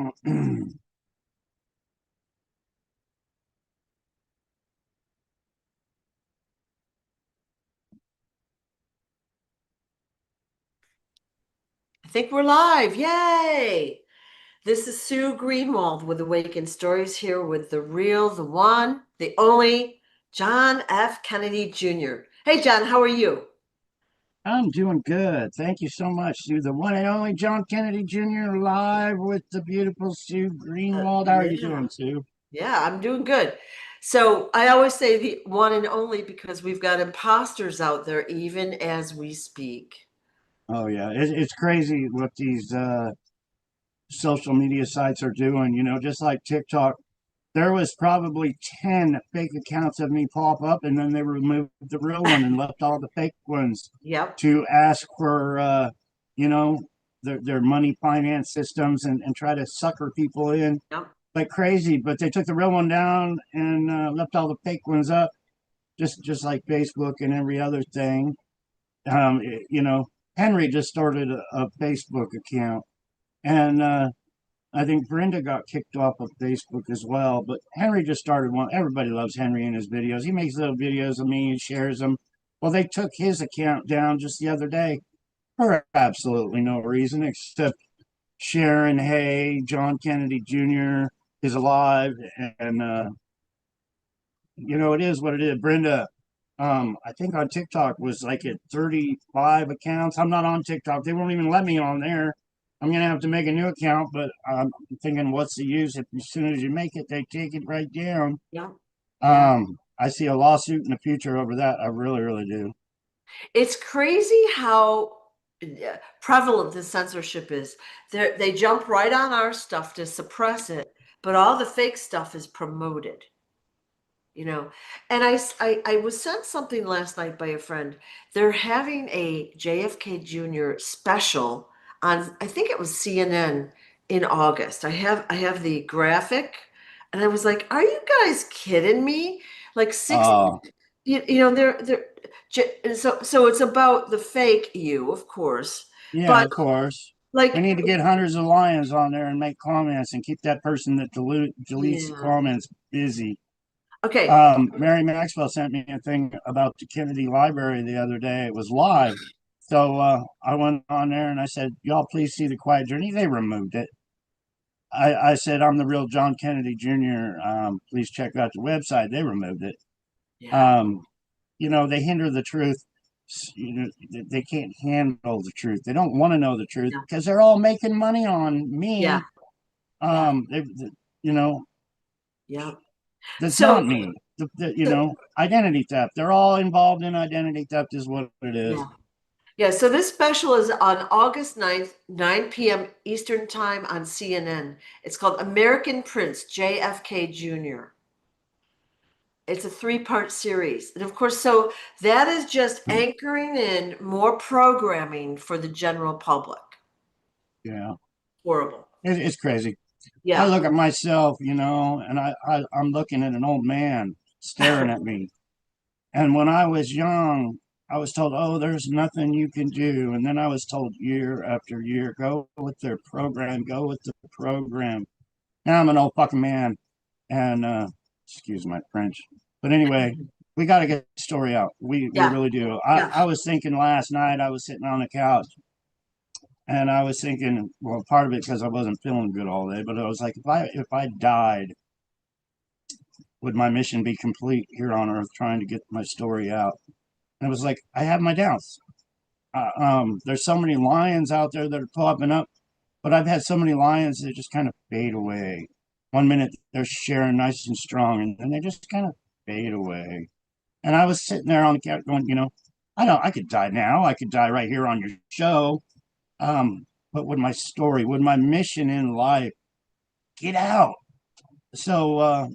I think we're live. Yay! This is Sue Greenwald with Awakened Stories here with the real, the one, the only John F. Kennedy Jr. Hey, John, how are you? I'm doing good. Thank you so much, Sue. The one and only John Kennedy Jr. live with the beautiful Sue Greenwald. How are you Yeah, doing, Sue? yeah, I'm doing good. So I always say the one and only because we've got imposters out there even as we speak. Oh yeah, it's crazy what these social media sites are doing. Just like TikTok, there was probably 10 fake accounts of me pop up, and then they removed the real one and left all the fake ones Yep, to ask for you know, their money finance systems and try to sucker people in yep. like crazy, but they took the real one down and left all the fake ones up, just like Facebook and every other thing. Um, you know, Henry just started a Facebook account, and I think Brenda got kicked off of Facebook as well. But Henry just started one. Everybody loves Henry and his videos. He makes little videos of me and shares them. Well, they took his account down just the other day for absolutely no reason except sharing, hey, John Kennedy Jr. is alive, and it is what it is. Brenda, I think on TikTok was like at 35 accounts. I'm not on TikTok. They won't even let me on there. I'm gonna have to make a new account, but I'm thinking, what's the use if as soon as you make it, they take it right down. Yep, yeah. I see a lawsuit in the future over that. I really, really do. It's crazy how prevalent the censorship is. They jump right on our stuff to suppress it, but all the fake stuff is promoted, you know. And I was sent something last night by a friend. They're having a JFK Jr. special on, I think it was CNN in August. I have the graphic, and I was like, "Are you guys kidding me?" Like six, Oh, so it's about the fake you, of course, yeah, but of course. We like, need to get hundreds of lions on there and make comments and keep that person that deletes the yeah, comments busy. okay, Mary Maxwell sent me a thing about the Kennedy Library the other day. It was live. So I went on there and I said, y'all please see the quiet journey. They removed it. I said, I'm the real John Kennedy Jr. Please check out the website. They removed it. yeah, Um, they hinder the truth. They can't handle the truth. They don't want to know the truth yeah, because they're all making money on yeah, me. yeah, You know, yeah. that's So not me. Identity theft. They're all involved in identity theft, is what it is. yeah. Yeah, so this special is on August 9th, 9 p.m. Eastern Time on CNN. It's called American Prince, JFK Jr. It's a three-part series. And of course, so that is just anchoring in more programming for the general public. Yeah, Horrible. it's crazy. I Yeah. look at myself, and I'm looking at an old man staring at me. And when I was young, I was told, "Oh, there's nothing you can do." And then I was told year after year, "Go with their program, go with the program." Now I'm an old fucking man, and excuse my French, but anyway, we got to get the story out. We Yeah. really do. Yeah. I was thinking last night. I was sitting on the couch, and I was thinking, well, part of it because I wasn't feeling good all day, but I was like, if I died, would my mission be complete here on Earth, trying to get my story out? And it was like, I have my doubts. There's so many lions out there that are popping up, but I've had so many lions that just kind of fade away. One minute they're sharing nice and strong, and then they just kind of fade away. And I was sitting there on the couch going, I could die now. I could die right here on your show. But would my story, would my mission in life get out? So,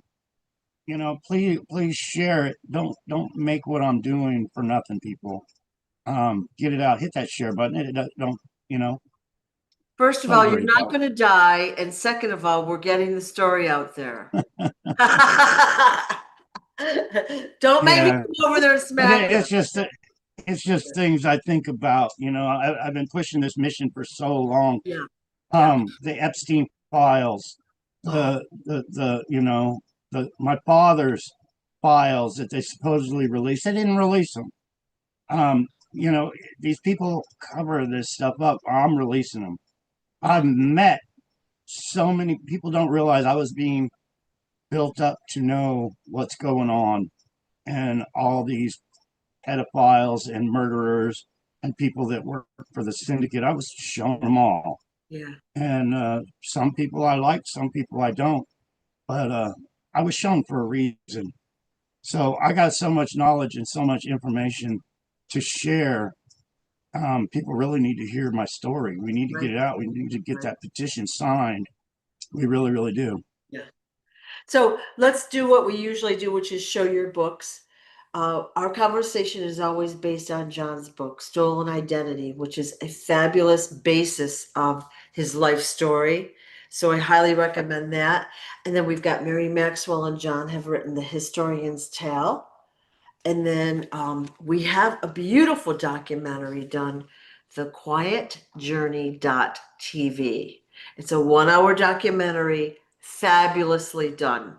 please share it. Don't make what I'm doing for nothing, people. Get it out. Hit that share button. Don't, you know, First of don't all, you're worry not about going to die. And second of all, we're getting the story out there. Don't make me yeah, come over there and but smack you. it's just things I think about. I've been pushing this mission for so long. Yeah. Yeah. The Epstein files, Oh, my father's files that they supposedly released. They didn't release them. Um, these people cover this stuff up. I'm releasing them. yeah, I've met so many people, don't realize I was being built up to know what's going on, and all these pedophiles and murderers and people that work for the syndicate. I was showing them all. yeah, And some people I like, some people I don't. But I was shown for a reason. So I got so much knowledge and so much information to share. People really need to hear my story. We need to get right, it out. We need to get right. that petition signed. We really, really do. Yeah. So let's do what we usually do, which is show your books. Our conversation is always based on John's book, Stolen Identity, which is a fabulous basis of his life story. So I highly recommend that. And then we've got Mary Maxwell and John have written The Historian's Tale. And then we have a beautiful documentary done, thequietjourney.tv. It's a 1 hour documentary, fabulously done.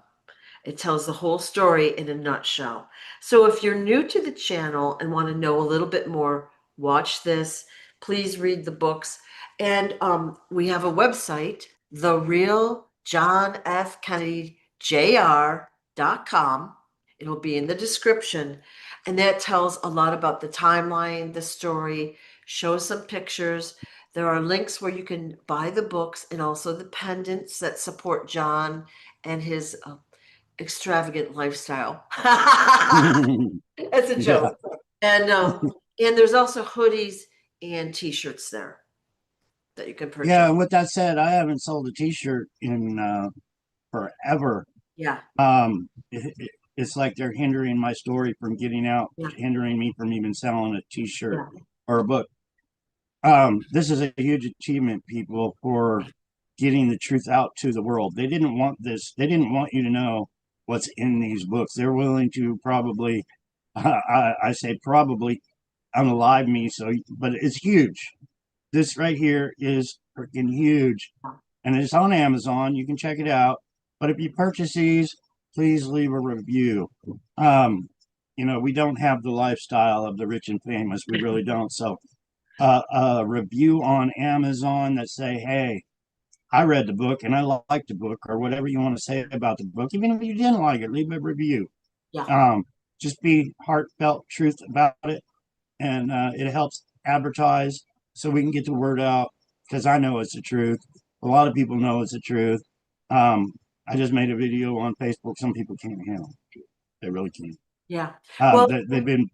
It tells the whole story in a nutshell. So if you're new to the channel and want to know a little bit more, watch this. Please read the books. And we have a website, the real John F. Kennedy Jr.com. It'll be in the description. And that tells a lot about the timeline, the story, shows some pictures. There are links where you can buy the books and also the pendants that support John and his extravagant lifestyle. That's a Yeah. joke. And there's also hoodies and t-shirts there that you can Yeah. purchase. And with that said, I haven't sold a t-shirt in forever. Yeah, It's like they're hindering my story from getting out, yeah, hindering me from even selling a t-shirt yeah, or a book. This is a huge achievement, people, for getting the truth out to the world. They didn't want this. They didn't want you to know what's in these books. They're willing to probably, I say probably, unalive me. So, but it's huge. This right here is freaking huge, and it's on Amazon. You can check it out. But if you purchase these, please leave a review. We don't have the lifestyle of the rich and famous. We really don't. So a review on Amazon that say, "Hey, I read the book and I liked the book," or whatever you want to say about the book. Even if you didn't like it, leave a review. yeah, Um, just be heartfelt truth about it, and it helps advertise so we can get the word out. Because I know it's the truth. A lot of people know it's the truth. Um, I just made a video on Facebook. Some people can't handle it. They really can't. yeah. Well, They've been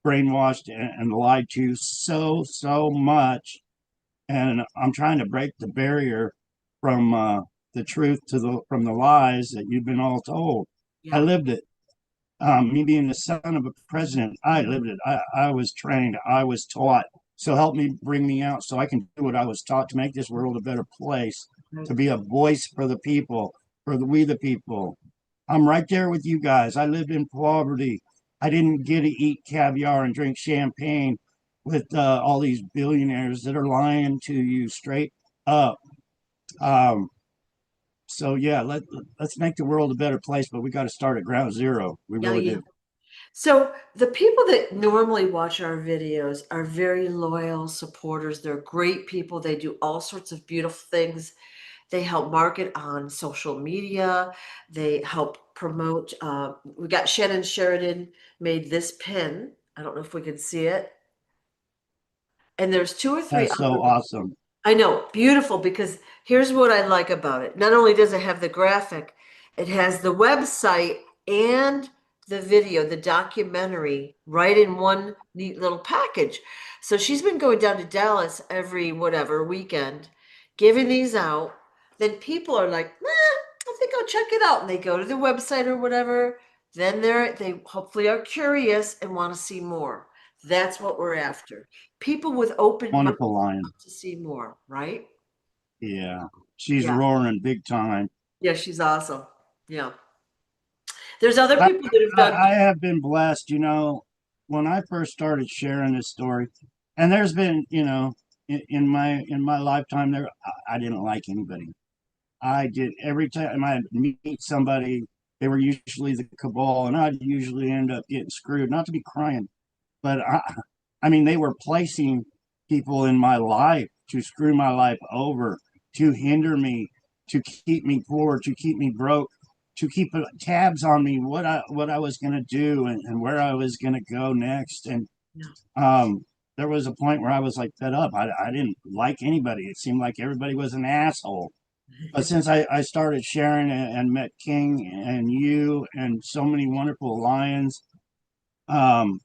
brainwashed and lied to so much, and I'm trying to break the barrier from the truth to the from the lies that you've been all told. I yeah, lived it. Me being the son of a president, I lived it. I was trained. I was taught. So help me, bring me out so I can do what I was taught to make this world a better place, right. to be a voice for the people, for we the people. I'm right there with you guys. I lived in poverty. I didn't get to eat caviar and drink champagne with all these billionaires that are lying to you straight up. Um, so yeah, let's make the world a better place, but we got to start at ground zero. We Yeah, really yeah. do. So the people that normally watch our videos are very loyal supporters. They're great people. They do all sorts of beautiful things. They help market on social media. They help promote. We got Shannon Sheridan made this pin. I don't know if we can see it. And there's two or three That's so other. awesome. I know, beautiful, because here's what I like about it. Not only does it have the graphic, it has the website and the video, the documentary, right in one neat little package. So she's been going down to Dallas every whatever weekend, giving these out. Then people are like, I think I'll check it out. And they go to the website or whatever. Then they hopefully are curious and want to see more. That's what we're after. People with open minds Wonderful lion. to see more, right? Yeah. She's Yeah. roaring big time. Yeah, she's awesome. Yeah. There's other I, people that have done. I have been blessed, when I first started sharing this story, and there's been, in my lifetime there, I didn't like anybody. I did every time I'd meet somebody, they were usually the cabal, and I'd usually end up getting screwed. Not to be crying, but I mean, they were placing people in my life to screw my life over, to hinder me, to keep me poor, to keep me broke, to keep tabs on me, what I was going to do and where I was going to go next. And Yeah. there was a point where I was like fed up. I didn't like anybody. It seemed like everybody was an asshole. But since I started sharing and met King and you and so many wonderful lions, um,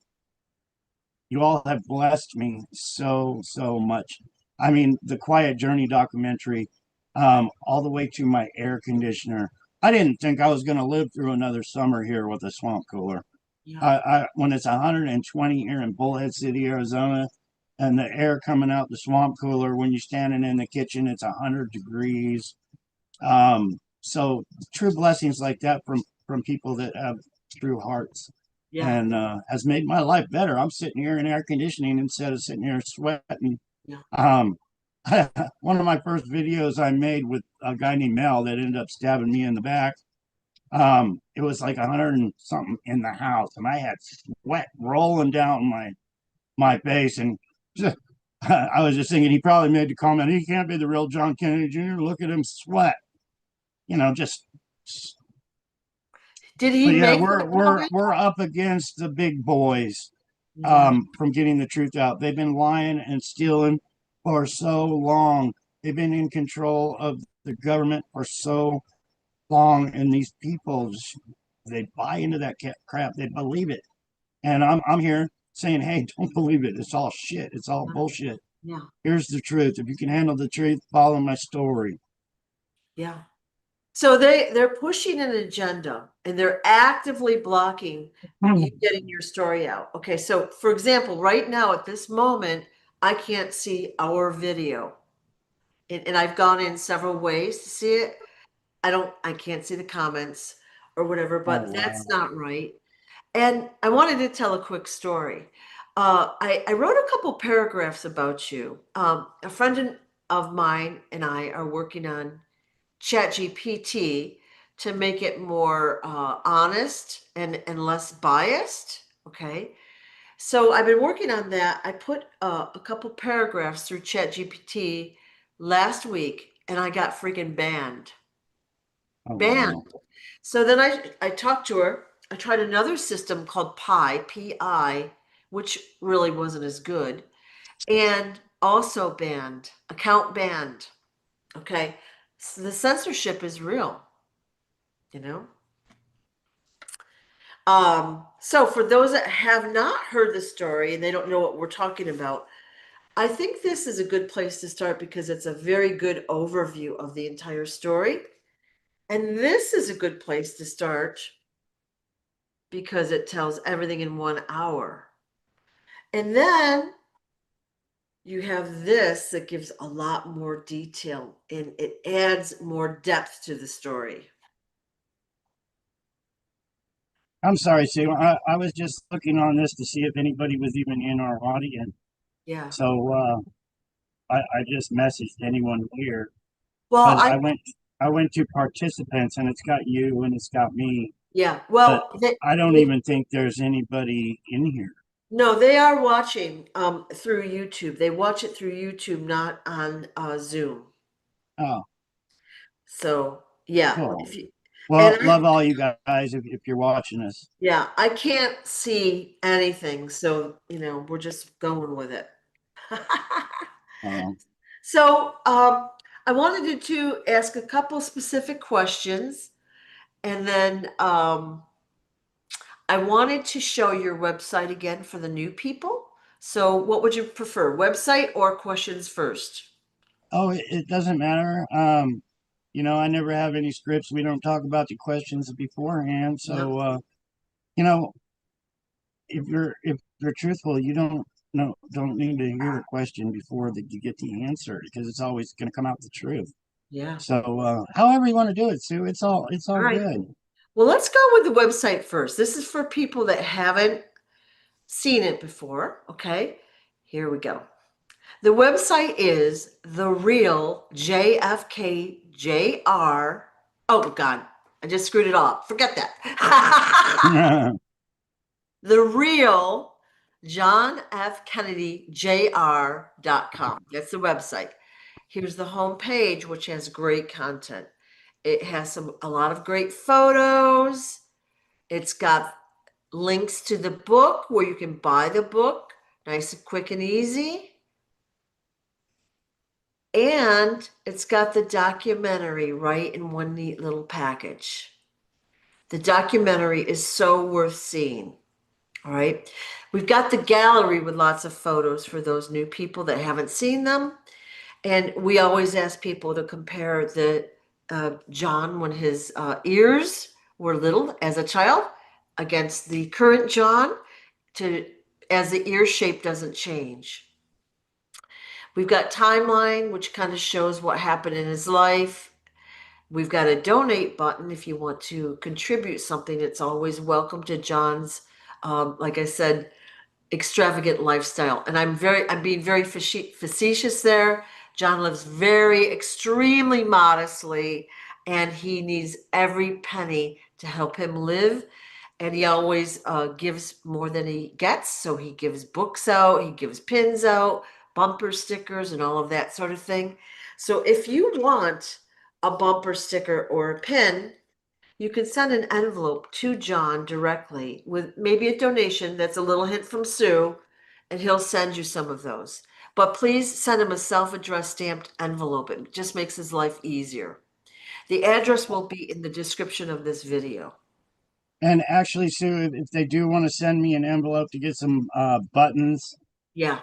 you all have blessed me so much. I mean, the Quiet Journey documentary, all the way to my air conditioner. I didn't think I was going to live through another summer here with a swamp cooler. Yeah. When it's 120 here in Bullhead City, Arizona, and the air coming out the swamp cooler, when you're standing in the kitchen, it's 100 degrees. So true blessings like that from people that have true hearts, Yeah. and has made my life better. I'm sitting here in air conditioning instead of sitting here sweating. Yeah. Um, one of my first videos I made with a guy named Mel that ended up stabbing me in the back. It was like 100 and something in the house, and I had sweat rolling down my face, and just, I was just thinking he probably made the comment, he can't be the real John Kennedy Jr. Look at him sweat, just. Did he But yeah, make that comment? we're up against the big boys, Yeah. from getting the truth out. They've been lying and stealing for so long. They've been in control of the government for so long, and these people, they buy into that crap. They believe it, and I'm here saying, hey, don't believe it. It's all shit. It's all bullshit. Yeah. Here's the truth. If you can handle the truth, follow my story. Yeah. So they're pushing an agenda and they're actively blocking you getting your story out. Okay, so for example, right now at this moment, I can't see our video. And I've gone in several ways to see it. I can't see the comments or whatever, Oh but wow! that's not right. And I wanted to tell a quick story. I wrote a couple paragraphs about you. A friend of mine and I are working on ChatGPT to make it more honest and less biased. Okay. So I've been working on that. I put a couple paragraphs through ChatGPT last week and I got freaking banned. Oh Banned. wow! So then I talked to her. I tried another system called Pi, which really wasn't as good, and also banned, account banned. Okay. So the censorship is real, you know? So for those that have not heard the story and they don't know what we're talking about, I think this is a good place to start because it's a very good overview of the entire story. And this is a good place to start because it tells everything in 1 hour. And then you have this that gives a lot more detail and it adds more depth to the story. I'm sorry, Sue. I was just looking on this to see if anybody was even in our audience. Yeah. So I just messaged anyone here, Well, but I went to participants and it's got you and it's got me, yeah. but Well, I don't even think there's anybody in here. no, they are watching through YouTube. They watch it through YouTube, not on Zoom. Oh, So yeah, cool. if you and Well, love all you guys if you're watching us. yeah, I can't see anything, so we're just going with it. Um, So I wanted to ask a couple specific questions, and then I wanted to show your website again for the new people. So what would you prefer, website or questions first? oh, it doesn't matter. I never have any scripts. We don't talk about the questions beforehand. Yeah, So, you know, if you're truthful, you don't need to hear a question before that you get the answer because it's always going to come out the truth. yeah. So, however you want to do it, Sue, it's All all right. good. Well, let's go with the website first. This is for people that haven't seen it before. Okay, here we go. The website is the real JFK Jr. Oh God, I just screwed it all up. Forget that. The real John F. Kennedy Jr.com. That's the website. Here's the home page, which has great content. It has a lot of great photos. It's got links to the book where you can buy the book, nice and quick and easy. And it's got the documentary right in one neat little package. The documentary is so worth seeing. All right. We've got the gallery with lots of photos for those new people that haven't seen them. And we always ask people to compare the John when his ears were little as a child against the current John to as the ear shape doesn't change. We've got timeline, which kind of shows what happened in his life. We've got a donate button if you want to contribute something. It's always welcome to John's, like I said, extravagant lifestyle. And I'm being very facetious there. John lives very extremely modestly, and he needs every penny to help him live. And he always gives more than he gets. So he gives books out, he gives pins out, bumper stickers, and all of that sort of thing. So if you want a bumper sticker or a pin, you can send an envelope to John directly with maybe a donation. That's a little hint from Sue, and he'll send you some of those. But please send him a self-addressed stamped envelope. It just makes his life easier. The address will be in the description of this video. And actually, Sue, if they do want to send me an envelope to get some buttons, Yeah,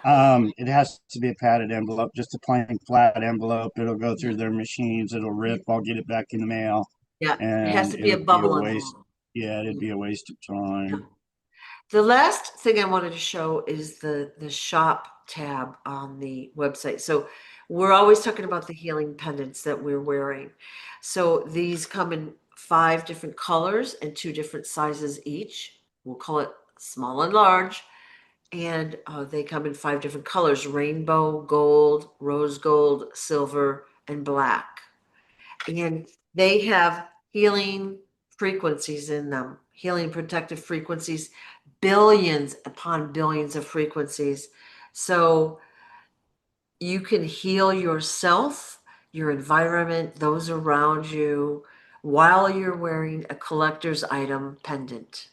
it has to be a padded envelope, just a plain flat envelope. It'll go through their machines, it'll rip, I'll get it back in the mail, yeah. It has and to be a it'll be a bubble waste. envelope. Yeah, it'd be a waste of Yeah. time. The last thing I wanted to show is the shop tab on the website. So we're always talking about the healing pendants that we're wearing. So these come in 5 different colors and 2 different sizes each. We'll call it small and large. And they come in 5 different colors: rainbow, gold, rose gold, silver, and black. And they have healing frequencies in them, healing protective frequencies, billions upon billions of frequencies. So you can heal yourself, your environment, those around you, while you're wearing a collector's item pendant.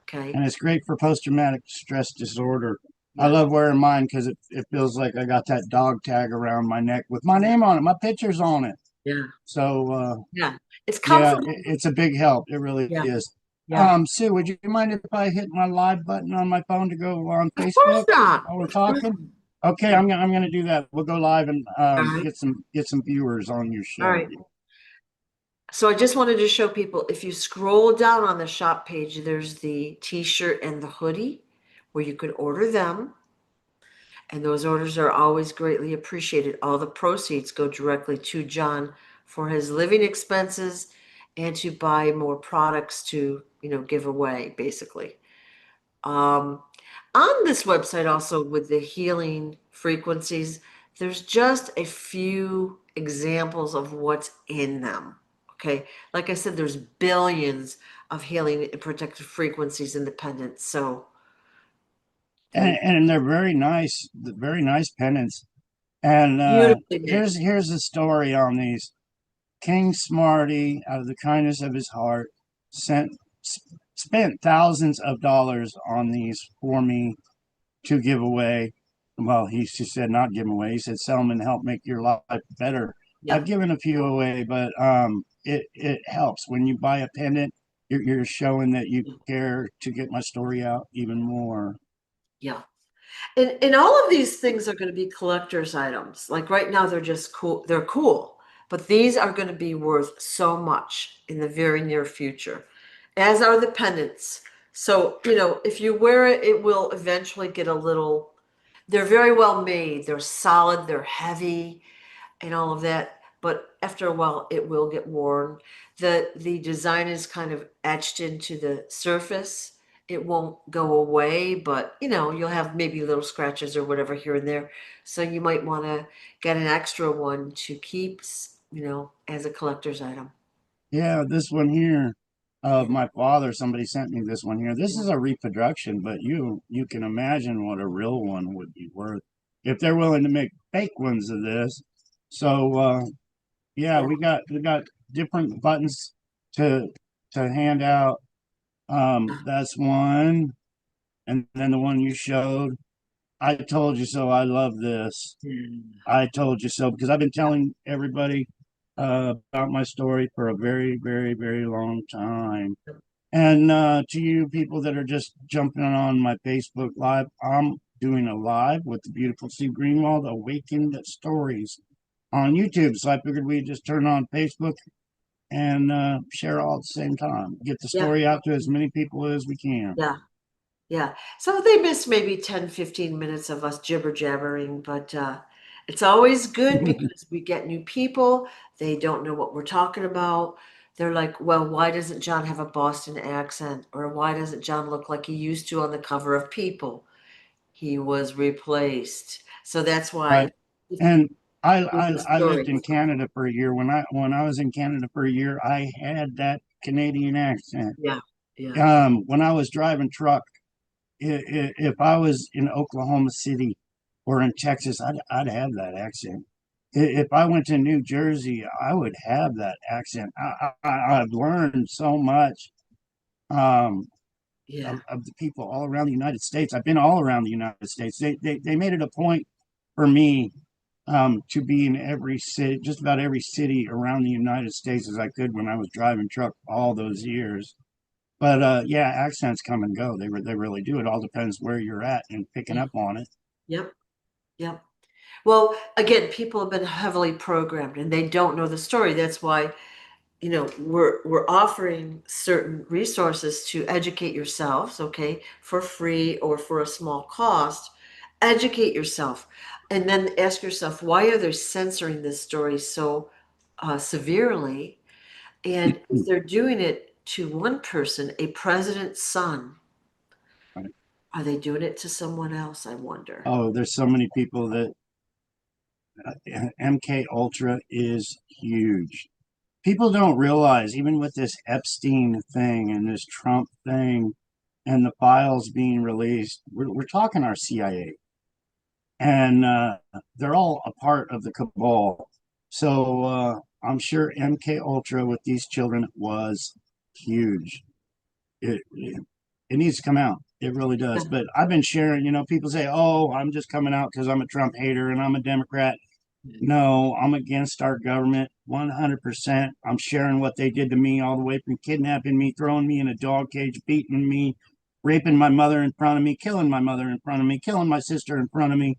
Okay. And it's great for post-traumatic stress disorder. I Yeah. love wearing mine because it feels like I got that dog tag around my neck with my Yeah. name on it, my picture's on it. Yeah. So Yeah. It's yeah, comfortable. it's a big help. It really Yeah. is. Yeah. Sue, would you mind if I hit my live button on my phone to go on Of course Facebook not. while we're Of course talking? not. Okay, Yeah. I'm gonna do that. We'll go live and All right. get some viewers on your All show. right. So I just wanted to show people, if you scroll down on the shop page, there's the t-shirt and the hoodie where you could order them. And those orders are always greatly appreciated. All the proceeds go directly to John for his living expenses and to buy more products to, give away, basically. Um, on this website, also with the healing frequencies, there's just a few examples of what's in them. Okay. Like I said, there's billions of healing and protective frequencies independent. So they And they're very nice pennants. And beautifully made. here's the story on these. King Smarty, out of the kindness of his heart, sent spent thousands of dollars on these for me to give away. Well, he said not give away. He said sell them and help make your life better. Yeah. I've given a few away, but it helps when you buy a pendant. You're showing that you care to get my story out even more. Yeah. And all of these things are going to be collector's items. Like right now, they're just cool. They're cool, but these are going to be worth so much in the very near future, as are the pendants. So, if you wear it, it will eventually get a little, they're very well made. They're solid, they're heavy, and all of that. But after a while, it will get worn. The design is kind of etched into the surface. It won't go away, but you'll have maybe little scratches or whatever here and there. So you might want to get an extra one to keep as a collector's item. Yeah, this one here of my father, somebody sent me this one here. This Yeah. is a reproduction, but you can imagine what a real one would be worth if they're willing to make fake ones of this. So yeah, Yeah. we got different buttons to hand out. That's one, and then the one you showed. I told you so. I love this. Mm. I told you so because I've been telling everybody about my story for a very, very, very long time. And to you people that are just jumping on my Facebook Live, I'm doing a live with the beautiful Sue Greenwald, Awakened Stories on YouTube. So I figured we'd just turn on Facebook and share all at the same time. Get the Yeah. story out to as many people as we can. Yeah. Yeah. So they miss maybe 10, 15 minutes of us jibber jabbering, but it's always good because we get new people. They don't know what we're talking about. They're like, well, why doesn't John have a Boston accent? Or why doesn't John look like he used to on the cover of People? He was replaced. So that's why Right. And hear the I lived in stories. Canada for a year. When I was in Canada for a year, I had that Canadian accent. Yeah. Yeah. When I was driving truck, if I was in Oklahoma City or in Texas, I'd have that accent. If I went to New Jersey, I would have that accent. I've learned so much Yeah. of the people all around the United States. I've been all around the United States. They made it a point for me to be in every city, just about every city around the United States as I could when I was driving truck all those years. But yeah, accents come and go. They really do. It all depends where you're at and picking Yeah. up on it. Yep. Yep. Well, again, people have been heavily programmed and they don't know the story. That's why, we're offering certain resources to educate yourselves, okay, for free or for a small cost. Educate yourself and then ask yourself, why are they censoring this story so severely? And if they're doing it to one person, a president's son, are they doing it to someone else? I wonder. Oh, there's so many people that MK Ultra is huge. People don't realize, even with this Epstein thing and this Trump thing and the files being released, we're talking our CIA, and they're all a part of the cabal. So I'm sure MK Ultra with these children was huge. It needs to come out. It really does. Yeah. But I've been sharing, people say, oh, I'm just coming out because I'm a Trump hater and I'm a Democrat. No, I'm against our government 100%. I'm sharing what they did to me, all the way from kidnapping me, throwing me in a dog cage, beating me, raping my mother in front of me, killing my mother in front of me, killing my sister in front of me,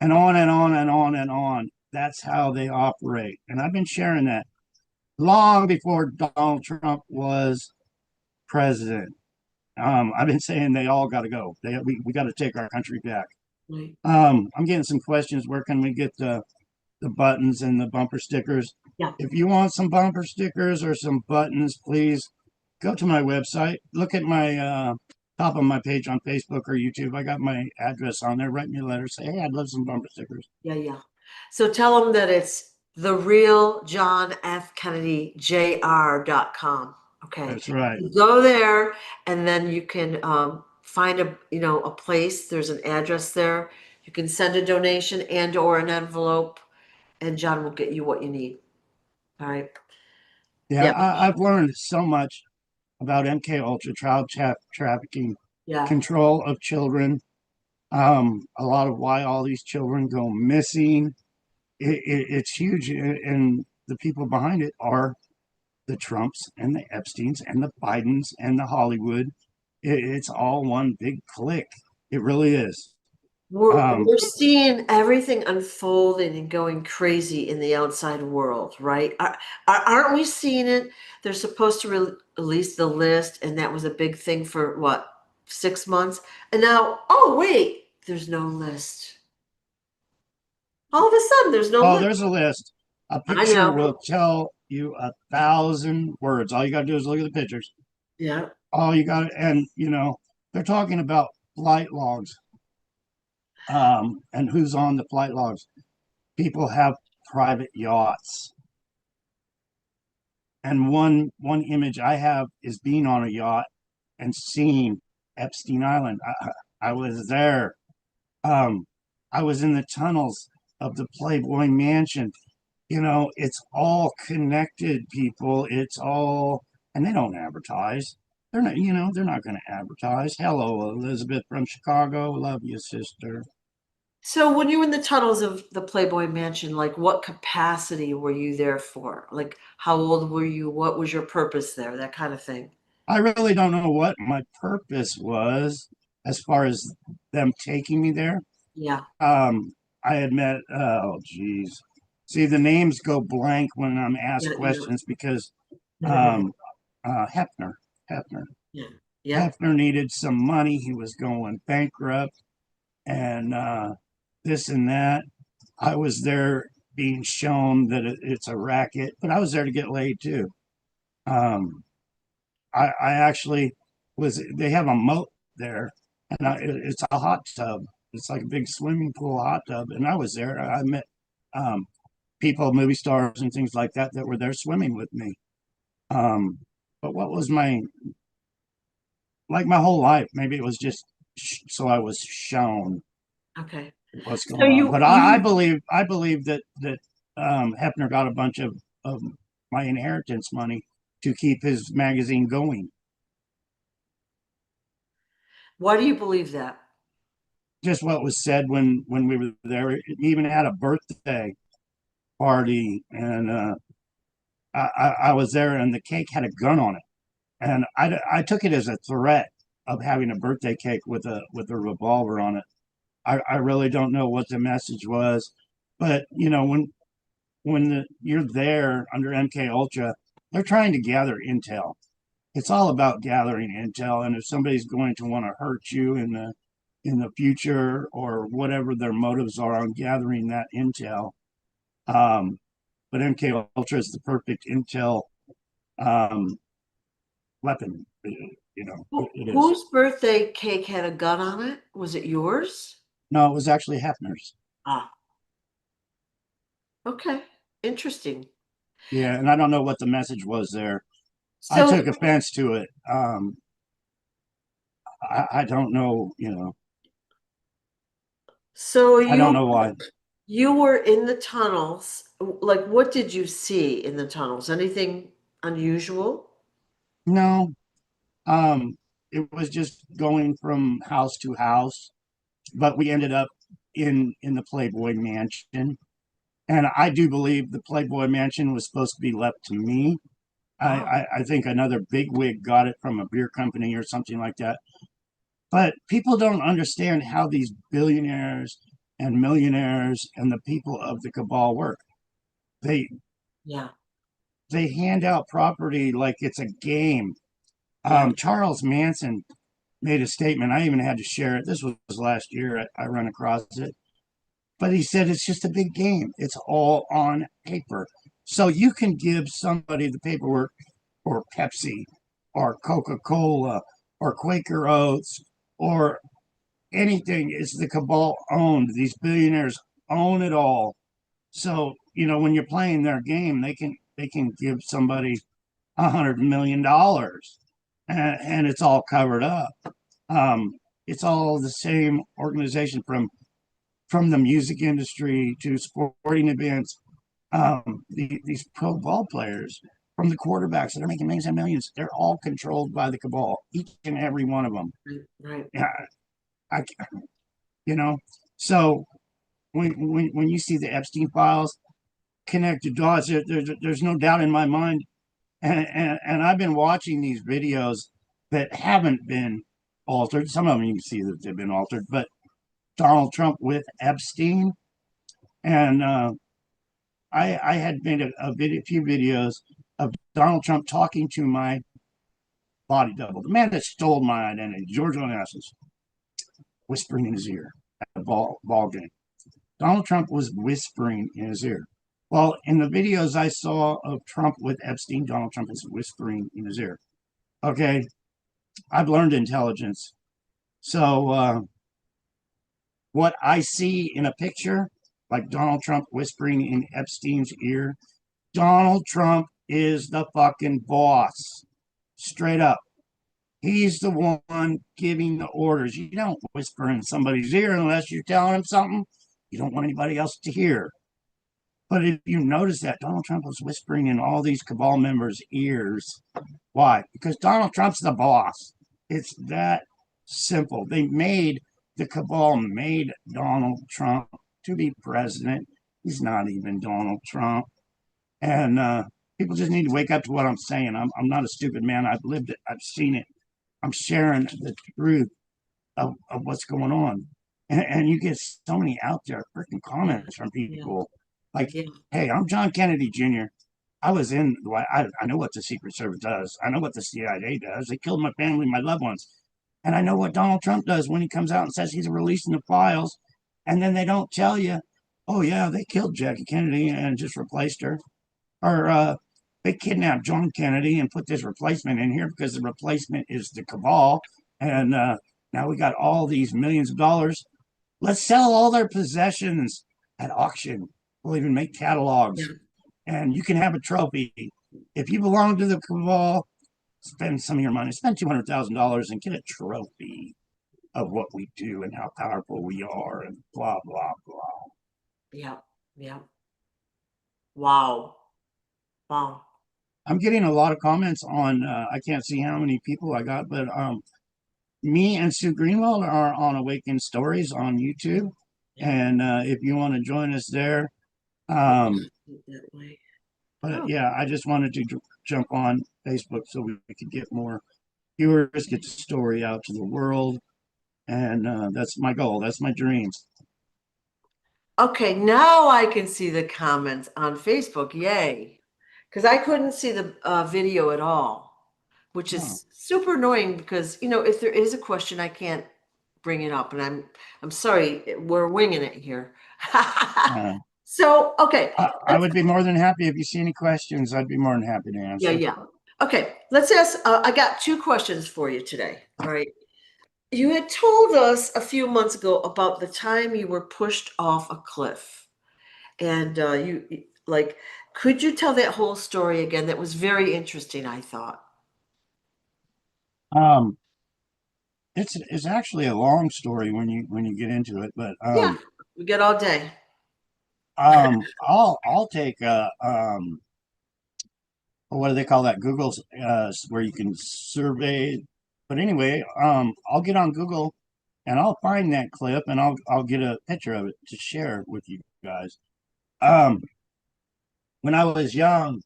and on and on and on and on. That's how they operate. And I've been sharing that long before Donald Trump was president. I've been saying they all got to go. We got to take our country back. Right. I'm getting some questions. Where can we get the buttons and the bumper stickers? Yeah. If you want some bumper stickers or some buttons, please go to my website. Look at my top of my page on Facebook or YouTube. I got my address on there. Write me a letter. Say, hey, I'd love some bumper stickers. Yeah, yeah. So tell them that it's the real John F. Kennedy Jr.com. Okay. That's right. You go there and then you can find a place. There's an address there. You can send a donation and or an envelope and John will get you what you need. All right. Yeah, Yep. I've learned so much about MK Ultra, trafficking, Yeah. control of children, a lot of why all these children go missing. It's huge, and the people behind it are the Trumps and the Epsteins and the Bidens and the Hollywood. It's all one big clique. It really is. We're seeing everything unfolding and going crazy in the outside world, right? Aren't we seeing it? They're supposed to release the list, and that was a big thing for what, 6 months? And now, oh wait, there's no list. All of a sudden, there's no Oh, list. there's a list. A I picture know. will tell you 1,000 words. All you got to do is look at the pictures. Yeah. All you got, and they're talking about flight logs, and who's on the flight logs. People have private yachts. And one image I have is being on a yacht and seeing Epstein Island. I was there. Um, I was in the tunnels of the Playboy Mansion. It's all connected, people. It's all, and they don't advertise. They're not going to advertise. Hello, Elizabeth from Chicago. Love you, sister. So when you were in the tunnels of the Playboy Mansion, like what capacity were you there for? Like how old were you? What was your purpose there? That kind of thing. I really don't know what my purpose was as far as them taking me there. Yeah. I had met, oh, geez. See, the names go blank when I'm asked Yeah, questions because yeah. um, Hefner, Hefner, Yeah. Yeah. Hefner needed some money. He was going bankrupt and this and that. I was there being shown that it's a racket, but I was there to get laid too. Um, I actually they have a moat there, and it's a hot tub. It's like a big swimming pool hot tub. And I was there. I met um, people, movie stars, and things like that were there swimming with me. Um, but what was my whole life? Maybe it was just so I was shown Okay. what's So going on. you But you I believe that Hefner got a bunch of my inheritance money to keep his magazine going. why do you believe that? Just what was said when we were there. He even had a birthday party, and I was there, and the cake had a gun on it, and I took it as a threat of having a birthday cake with a revolver on it. I really don't know what the message was, but you're there under MK Ultra, they're trying to gather intel. It's all about gathering intel, and if somebody's going to want to hurt you in the future or whatever their motives are on gathering that intel. Um, but MK Ultra is the perfect intel um, weapon. It is. Whose birthday cake had a gun on it? Was it yours? No, it was actually Hefner's. Ah, okay. Interesting. Yeah, and I don't know what the message was there. I So took offense to it. I don't know. so I don't know why. you were in the tunnels. Like what did you see in the tunnels? Anything unusual? No, um, it was just going from house to house, but we ended up in the Playboy Mansion. And I do believe the Playboy Mansion was supposed to be left to me. Oh, I think another bigwig got it from a beer company or something like that. But people don't understand how these billionaires and millionaires and the people of the cabal work. They yeah. they hand out property like it's a game. Yeah. Charles Manson made a statement. I even had to share it. This was last year. I run across it. But he said it's just a big game. It's all on paper. So you can give somebody the paperwork or Pepsi or Coca Cola or Quaker Oats or anything. It's the cabal owned. These billionaires own it all. So, when you're playing their game, they can give somebody $100 million and it's all covered up. Um, it's all the same organization from the music industry to sporting events. These pro ball players, from the quarterbacks that are making millions and millions, they're all controlled by the cabal, each and every one of them. Right. Right. Yeah, I, you know. So when you see the Epstein files connected dots, there's no doubt in my mind. And I've been watching these videos that haven't been altered. Some of them you can see that they've been altered, but Donald Trump with Epstein, and I had made a few videos of Donald Trump talking to my body double, the man that stole my identity, George and Epstein, whispering in his ear at a ball game. Donald Trump was whispering in his ear. Well, in the videos I saw of Trump with Epstein, Donald Trump is whispering in his ear. Okay, I've learned intelligence. So what I see in a picture, like Donald Trump whispering in Epstein's ear, Donald Trump is the fucking boss. Straight up. He's the one giving the orders. You don't whisper in somebody's ear unless you're telling him something you don't want anybody else to hear. But if you notice that Donald Trump was whispering in all these cabal members' ears, why? Because Donald Trump's the boss. It's that simple. The cabal made Donald Trump to be president. He's not even Donald Trump. And people just need to wake up to what I'm saying. I'm not a stupid man. I've lived it. I've seen it. I'm sharing the truth of what's going on. And you get so many out there freaking comments from people like, hey, I'm John Kennedy Jr. I was in, I know what the Secret Service does. I know what the CIA does. They killed my family, my loved ones. And I know what Donald Trump does when he comes out and says he's releasing the files. And then they don't tell you, oh, yeah, they killed Jackie Kennedy and just replaced her. Or they kidnapped John Kennedy and put this replacement in here because the replacement is the cabal. And now we got all these millions of dollars. Let's sell all their possessions at auction. We'll even make catalogs. And you can have a trophy. If you belong to the cabal, spend some of your money. Spend $200,000 and get a trophy of what we do and how powerful we are and blah, blah, blah. Yeah. Yeah. Wow. Wow. I'm getting a lot of comments on, I can't see how many people I got, but me and Sue Greenwald are on Awakened Stories on YouTube. And if you want to join us there, but yeah, I just wanted to jump on Facebook so we could get more viewers, get the story out to the world. And that's my goal. That's my dreams. Okay, now I can see the comments on Facebook. Yay. Because I couldn't see the video at all, which is super annoying because, if there is a question, I can't bring it up. And I'm sorry, we're winging it here. So, okay. I would be more than happy if you see any questions. I'd be more than happy to answer. Yeah. Okay, let's ask. I got two questions for you today. All right. You had told us a few months ago about the time you were pushed off a cliff. And could you tell that whole story again? That was very interesting, I thought. It's actually a long story when you get into it, but yeah, we get all day. I'll take what do they call that? Google's where you can survey. But anyway, I'll get on Google and I'll find that clip and I'll get a picture of it to share with you guys. When I was young,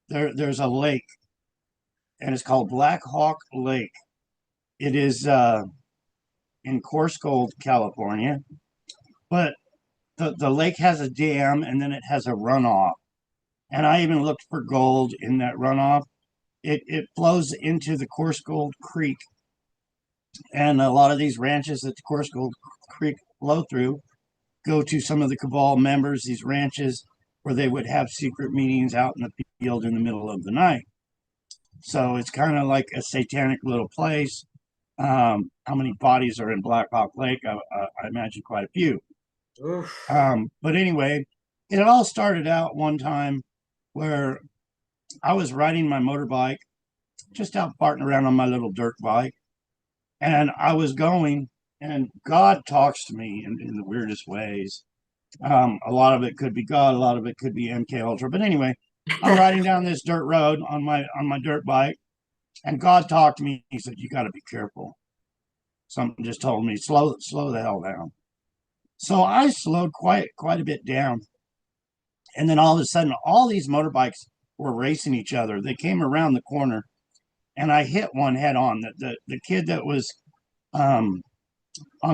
there's a lake and it's called Black Hawk Lake. It is in Coarse Gold, California, but the lake has a dam and then it has a runoff. And I even looked for gold in that runoff. It flows into the Coarse Gold Creek. And a lot of these ranches that the Coarse Gold Creek flow through go to some of the cabal members, these ranches where they would have secret meetings out in the field in the middle of the night. So it's kind of like a satanic little place. How many bodies are in Black Hawk Lake? I imagine quite a few. But anyway, it all started out one time where I was riding my motorbike, just out farting around on my little dirt bike. And I was going, and God talks to me in the weirdest ways. A lot of it could be God, a lot of it could be MK Ultra. But anyway, I'm riding down this dirt road on my dirt bike, and God talked to me. He said, "You got to be careful." Something just told me, slow the hell down. So I slowed quite a bit down. And then all of a sudden, all these motorbikes were racing each other. They came around the corner, and I hit one head on. The kid that was on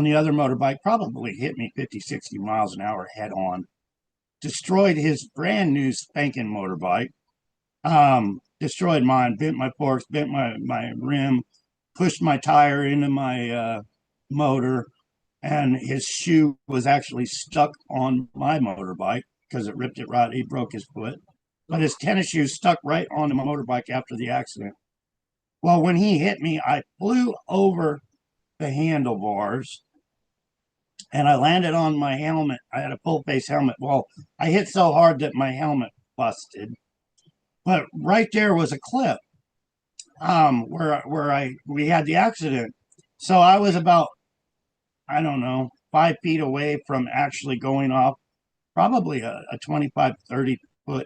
the other motorbike probably hit me 50, 60 miles an hour head on. Destroyed his brand new spanking motorbike. Destroyed mine, bent my forks, bent my rim, pushed my tire into my motor, and his shoe was actually stuck on my motorbike because it ripped it right. He broke his foot, but his tennis shoes stuck right onto my motorbike after the accident. Well, when he hit me, I flew over the handlebars and I landed on my helmet. I had a full face helmet. Well, I hit so hard that my helmet busted. but right there was a cliff where I we had the accident. So I was about, I don't know, 5 feet away from actually going off probably a 25, 30 foot.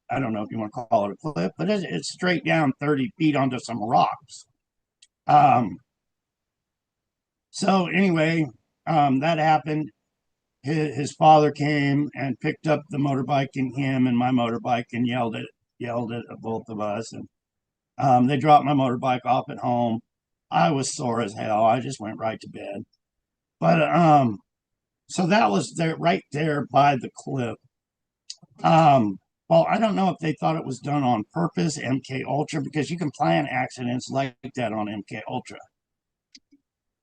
I don't know if you want to call it a cliff, but it's straight down 30 feet onto some rocks. Um, so anyway, that happened. His father came and picked up the motorbike and him and my motorbike and yelled at both of us. And they dropped my motorbike off at home. I was sore as hell. I just went right to bed. But so that was there right there by the cliff. Well, I don't know if they thought it was done on purpose, MK Ultra, because you can plan accidents like that on MK Ultra.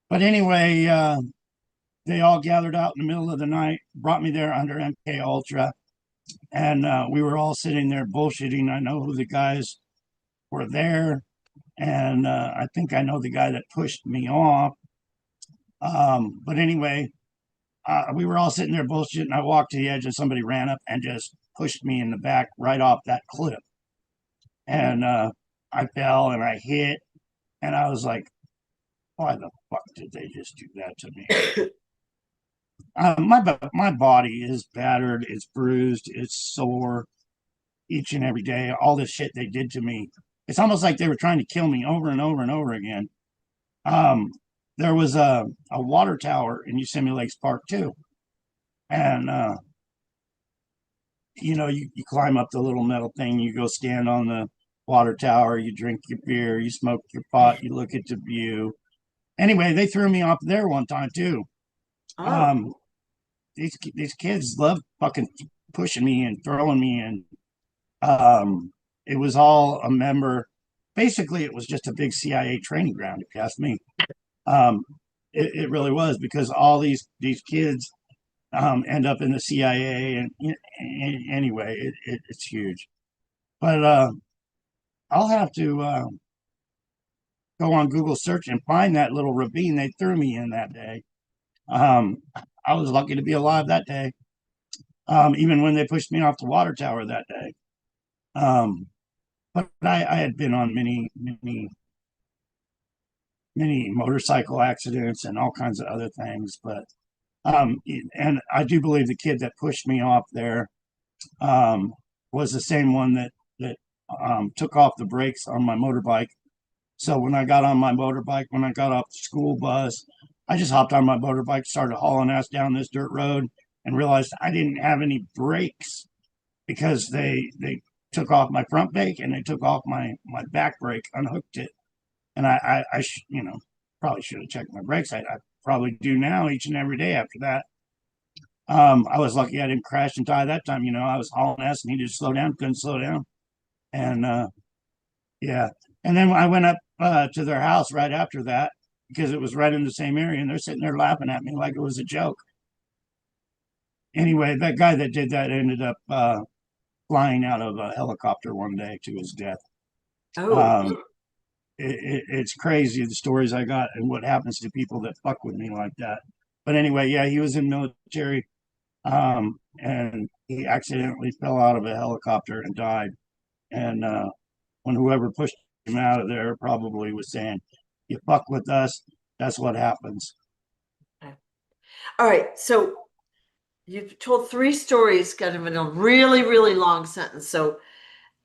But anyway, they all gathered out in the middle of the night, brought me there under MK Ultra, and we were all sitting there bullshitting. I know who the guys were there, and I think I know the guy that pushed me off. But anyway, we were all sitting there bullshitting. I walked to the edge, and somebody ran up and just pushed me in the back right off that cliff. And I fell and I hit, and I was like, why the fuck did they just do that to me? My body is battered, it's bruised, it's sore each and every day. All this shit they did to me, it's almost like they were trying to kill me over and over and over again. There was a water tower in Yosemite Lakes Park too, and you climb up the little metal thing, you go stand on the water tower, you drink your beer, you smoke your pot, you look at the view. Anyway, they threw me off there one time too. Oh, These kids love fucking pushing me and throwing me, and it was all a member. Basically, it was just a big CIA training ground, if you ask me. Um, it really was, because all these kids end up in the CIA, and anyway, it's huge. But I'll have to go on Google search and find that little ravine they threw me in that day. Um, I was lucky to be alive that day, even when they pushed me off the water tower that day. But I had been on many motorcycle accidents and all kinds of other things. But and I do believe the kid that pushed me off there was the same one that took off the brakes on my motorbike. So when I got on my motorbike, when I got off the school bus, I just hopped on my motorbike, started hauling ass down this dirt road, and realized I didn't have any brakes, because they took off my front brake and they took off my back brake, unhooked it, and probably should have checked my brakes. I probably do now each and every day after that. I was lucky I didn't crash and die that time. I was hauling ass, needed to slow down, couldn't slow down, and yeah. And then I went up to their house right after that, because it was right in the same area, and they're sitting there laughing at me like it was a joke. Anyway, that guy that did that ended up flying out of a helicopter one day to his death. oh, Um, it's crazy, the stories I got and what happens to people that fuck with me like that. But anyway, yeah, he was in military, and he accidentally fell out of a helicopter and died. And when whoever pushed him out of there probably was saying, "You fuck with us, that's what happens." okay. All right. So you've told three stories kind of in a really, really long sentence. So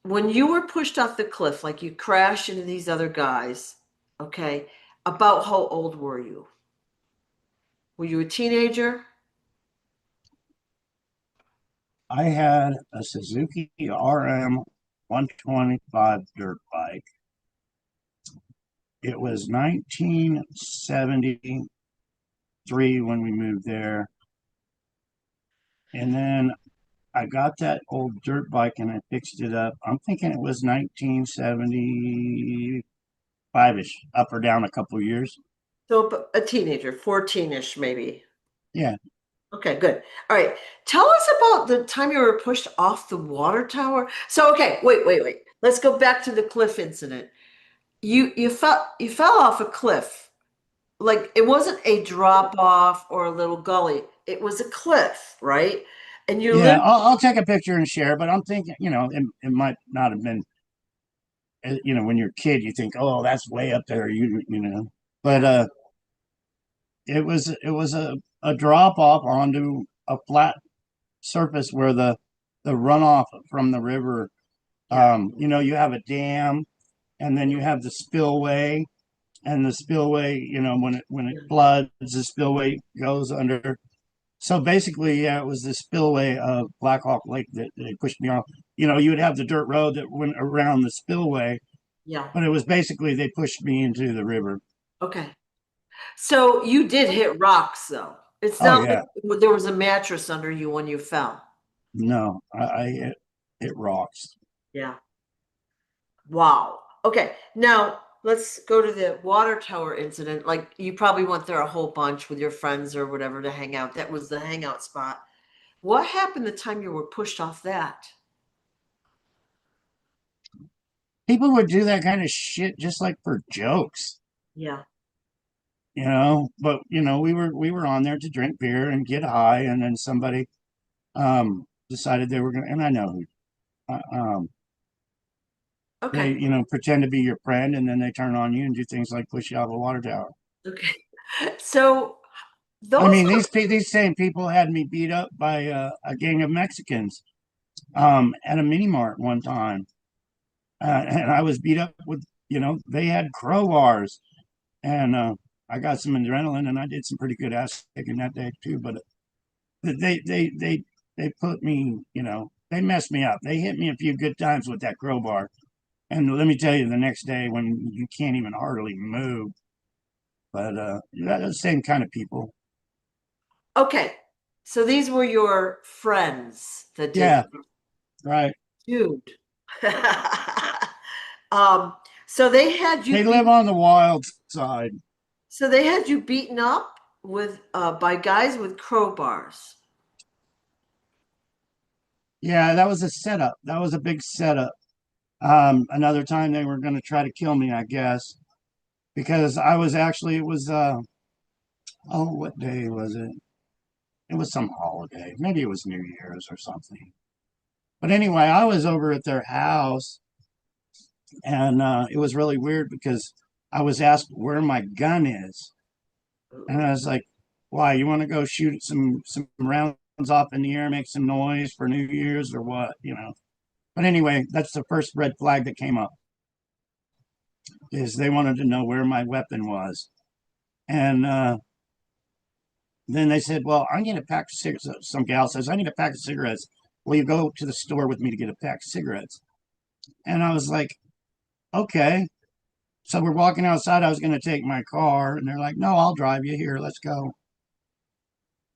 when you were pushed off the cliff, like you crashed into these other guys, okay, about how old were you? Were you a teenager? I had a Suzuki RM 125 dirt bike. It was 1973 when we moved there. And then I got that old dirt bike and I fixed it up. I'm thinking it was 1975-ish, up or down a couple of years. So a teenager, 14-ish maybe. Yeah. Okay, good. All right. Tell us about the time you were pushed off the water tower. So, okay, wait. Let's go back to the cliff incident. You fell off a cliff. Like it wasn't a drop off or a little gully. It was a cliff, right? And you Yeah. lived. I'll take a picture and share, but I'm thinking, it might not have been you know, when you're a kid, you think, oh, that's way up there, you know. But it was a drop off onto a flat surface where the runoff from the river, Yeah. you know, you have a dam, and then you have the spillway, and the spillway, you know, when it Yeah. floods, the spillway goes under. So basically, yeah, it was the spillway of Black Hawk Lake that they pushed me off. You know, you would have the dirt road that went around the spillway, Yeah. but it was basically they pushed me into the river. Okay. So you did hit rocks though. It's Oh not yeah, like there was a mattress under you when you fell. no, it rocks. Yeah. Wow. Okay. Now let's go to the water tower incident. Like you probably went there a whole bunch with your friends or whatever to hang out. That was the hangout spot. What happened the time you were pushed off that? People would do that kind of shit just like for jokes, Yeah. you know. But you know, we were on there to drink beer and get high, and then somebody decided they were gonna, and I know who. They, Okay. you know, pretend to be your friend, and then they turn on you and do things like push you off a water tower. Okay. So I those mean, are these same people had me beat up by a gang of Mexicans at a mini mart one time, and I was beat up with, you know, they had crowbars, and I got some adrenaline, and I did some pretty good ass kicking that day too. But they they they they put me, you know, they messed me up. They hit me a few good times with that crowbar, and let me tell you, the next day when you can't even hardly move. But they're the same kind of people. okay. So these were your friends that did Yeah, right. dude. um, so they had you They live beat on the wild side. so they had you beaten up with by guys with crowbars. Yeah, that was a setup. That was a big setup. Another time they were going to try to kill me, I guess, because I was actually, it was, oh, what day was it? It was some holiday. Maybe it was New Year's or something. But anyway, I was over at their house, and it was really weird because I was asked where my gun is. And I was like, why? You want to go shoot some rounds off in the air, make some noise for New Year's or what? You know. But anyway, that's the first red flag that came up, is they wanted to know where my weapon was. And then they said, well, I need a pack of cigarettes. Some gal says, I need a pack of cigarettes. Will you go to the store with me to get a pack of cigarettes? And I was like, okay. So we're walking outside. I was going to take my car. And they're like, no, I'll drive you here. Let's go.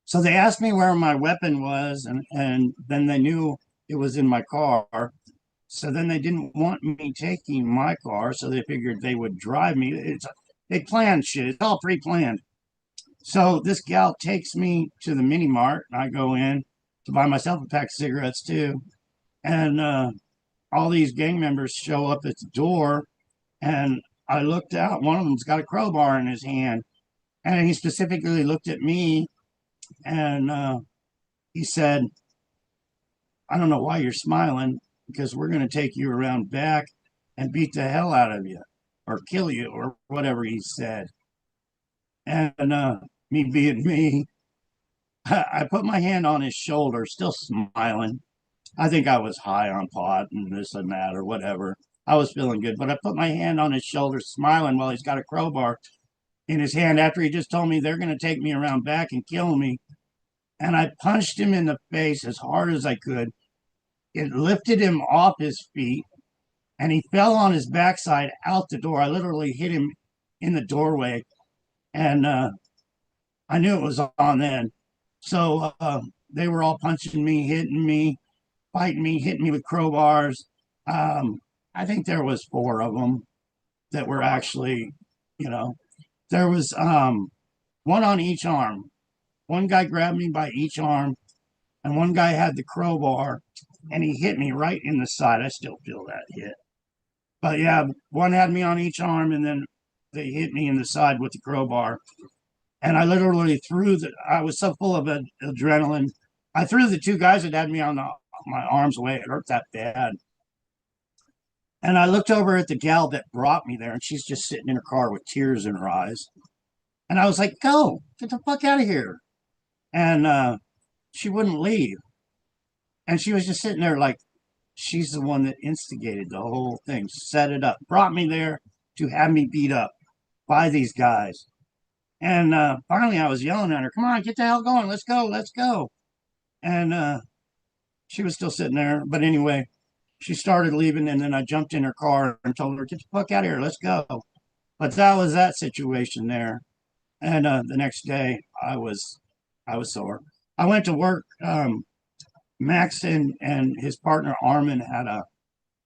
So they asked me where my weapon was. And then they knew it was in my car. So then they didn't want me taking my car. So they figured they would drive me. They planned shit. It's all pre planned. So this gal takes me to the mini mart, and I go in to buy myself a pack of cigarettes too. And all these gang members show up at the door, and I looked out. One of them's got a crowbar in his hand, and he specifically looked at me, and he said, "I don't know why you're smiling, because we're going to take you around back and beat the hell out of you, or kill you, or whatever he said." And me being me, I put my hand on his shoulder, still smiling. I think I was high on pot and this and that or whatever. I was feeling good, but I put my hand on his shoulder, smiling while he's got a crowbar in his hand after he just told me they're going to take me around back and kill me. And I punched him in the face as hard as I could. It lifted him off his feet, and he fell on his backside out the door. I literally hit him in the doorway, and I knew it was on then. So they were all punching me, hitting me, fighting me, hitting me with crowbars. Um, I think there was four of them that were actually, you know, there was one on each arm. One guy grabbed me by each arm, and one guy had the crowbar, and he hit me right in the side. I still feel that hit. But yeah, one had me on each arm, and then they hit me in the side with the crowbar. And I literally I was so full of adrenaline. I threw the two guys that had me on my arms away. It hurt that bad. And I looked over at the gal that brought me there, and she's just sitting in her car with tears in her eyes. And I was like, "Go, get the fuck out of here!" And she wouldn't leave, and she was just sitting there like she's the one that instigated the whole thing, set it up, brought me there to have me beat up by these guys. And finally, I was yelling at her, "Come on, get the hell going! Let's go, let's go!" And she was still sitting there. But anyway, she started leaving, and then I jumped in her car and told her, "Get the fuck out of here, let's go." But that was that situation there. And the next day, I was sore. I went to work. Max and his partner Armin had a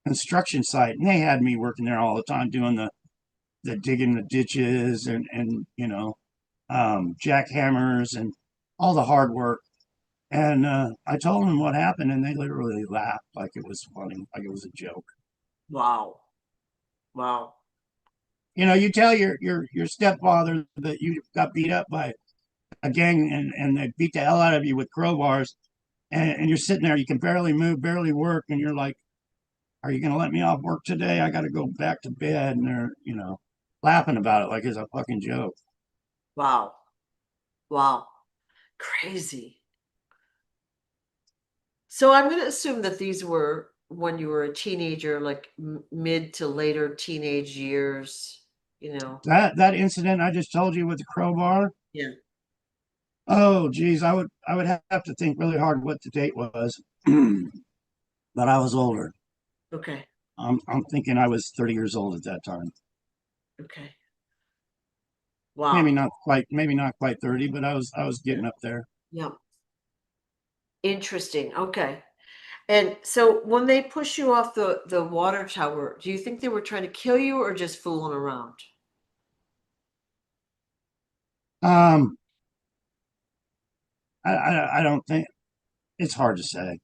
construction site, and they had me working there all the time doing the digging the ditches and jackhammers and all the hard work. And I told them what happened, and they literally laughed like it was funny, like it was a joke. Wow. Wow. You tell your stepfather that you got beat up by a gang and they beat the hell out of you with crowbars, and you're sitting there, you can barely move, barely work, and you're like, "Are you going to let me off work today? I got to go back to bed." And they're, laughing about it like it's a fucking joke. Wow. Wow. Crazy. So I'm going to assume that these were when you were a teenager, like mid to later teenage years, you know. That incident I just told you with the crowbar. Yeah. Oh, geez, I would have to think really hard what the date was, but I was older. Okay. I'm thinking I was 30 years old at that time. Okay. Maybe Wow. not quite, maybe not quite 30, but I was Yeah. getting up there. Yeah. Interesting. Okay. And so when they push you off the water tower, do you think they were trying to kill you or just fooling around? Um, I don't think it's hard to say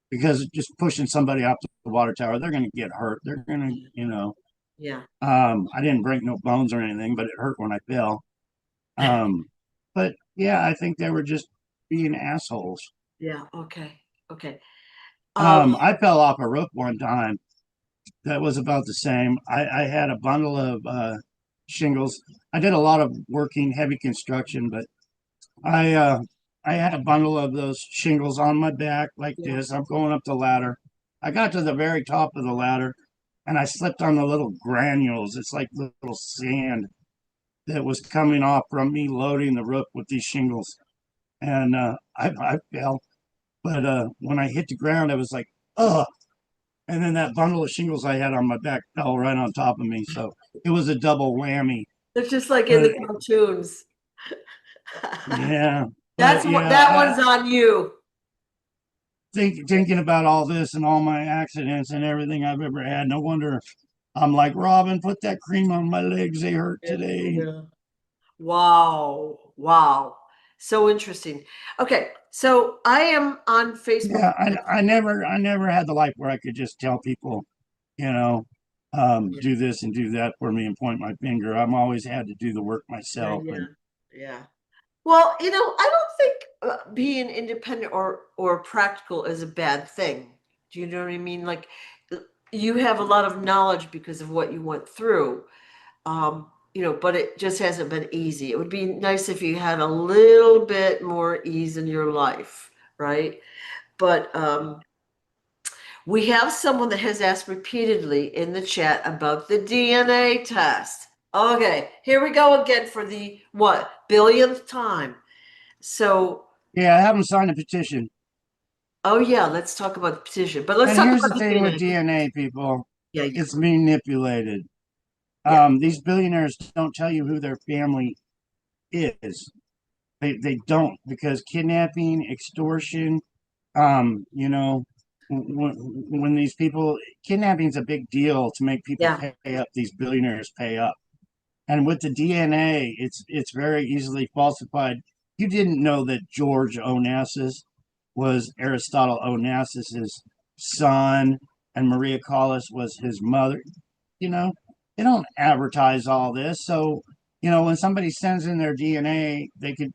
because just pushing somebody off the water tower, they're going to get hurt. They're going to, Yeah. Yeah. I didn't break no bones or anything, but it hurt when I fell. Um, but yeah, I think they were just being assholes. Yeah. Okay. Okay. Um, I fell off a roof one time. That was about the same. I had a bundle of shingles. I did a lot of working heavy construction, but I uh, I had a bundle of those shingles on my back like yeah. this. I'm going up the ladder. I got to the very top of the ladder, and I slipped on the little granules. It's like little sand that was coming off from me loading the roof with these shingles, and I fell. But when I hit the ground, I was like, "Ugh!" And then that bundle of shingles I had on my back fell right on top of me. So it was a double whammy. It's just like in But the cartoons. yeah, That's but what yeah, that one's on you. thinking about all this and all my accidents and everything I've ever had, no wonder I'm like, "Robin, put that cream on my legs. They hurt Yeah. today." Yeah. Wow. Wow. So interesting. Okay. So I am on Facebook. Yeah, I never had the life where I could just tell people, you know, Yeah. do this and do that for me and point my finger. I'm always had to do the work Yeah. myself. Yeah. And Yeah. Well, I don't think being independent or practical is a bad thing. Do you know what I mean? Like you have a lot of knowledge because of what you went through. But it just hasn't been easy. It would be nice if you had a little bit more ease in your life, right? But we have someone that has asked repeatedly in the chat about the DNA test. Okay, here we go again for the what billionth time. So, yeah, I haven't signed a petition. oh yeah, let's talk about the petition. But let's And talk here's about the the thing with DNA. DNA, people, Yeah, yeah, it's manipulated. yeah, These billionaires don't tell you who their family is. They don't because kidnapping, extortion, when these people kidnapping is a big deal to make people yeah, pay up. These billionaires pay up, and with the DNA, it's very easily falsified. You didn't know that George Onassis was Aristotle Onassis's son, and Maria Callas was his mother. You know, they don't advertise all this, so when somebody sends in their DNA, they could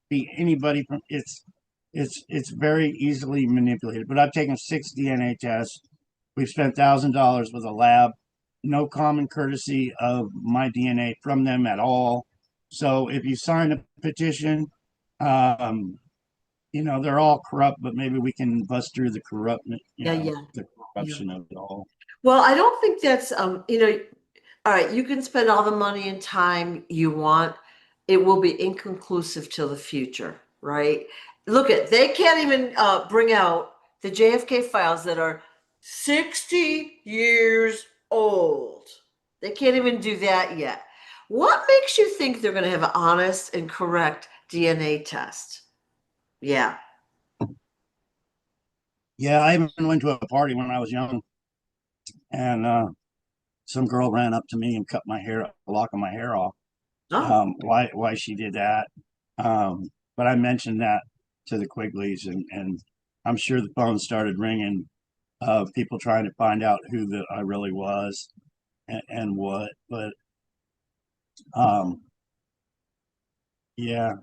be anybody from it's very easily manipulated. But I've taken 6 DNA tests, We've spent $1,000 with a lab, no common courtesy of my DNA from them at all. So if you sign a petition, um, they're all corrupt, but maybe we can bust through the Yeah, yeah, the yeah. corruption of it all. Well, I don't think that's all right, you can spend all the money and time you want. It will be inconclusive till the future, right? Look at they can't even bring out the JFK files that are 60 years old. They can't even do that yet. What makes you think they're going to have an honest and correct DNA test? Yeah. Yeah, I even went to a party when I was young, and some girl ran up to me and cut my hair, a lock of my hair off. Oh, Why she did that? But I mentioned that to the Quigleys, and I'm sure the phone started ringing of people trying to find out who I really was and what. But um, yeah,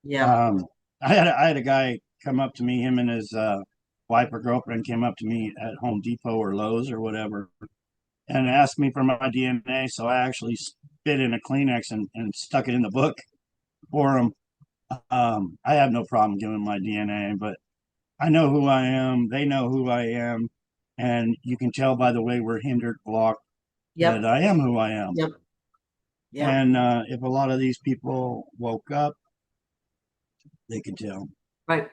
yeah. um, I had a guy come up to me, him and his wife or girlfriend came up to me at Home Depot or Lowe's or whatever, and asked me for my DNA. So I actually spit in a Kleenex and stuck it in the book for them. I have no problem giving my DNA, but I know who I am. They know who I am. And you can tell by the way we're hindered, blocked, that Yep. I am who I am. Yep. Yep. And if a lot of these people woke up, they could tell. Right.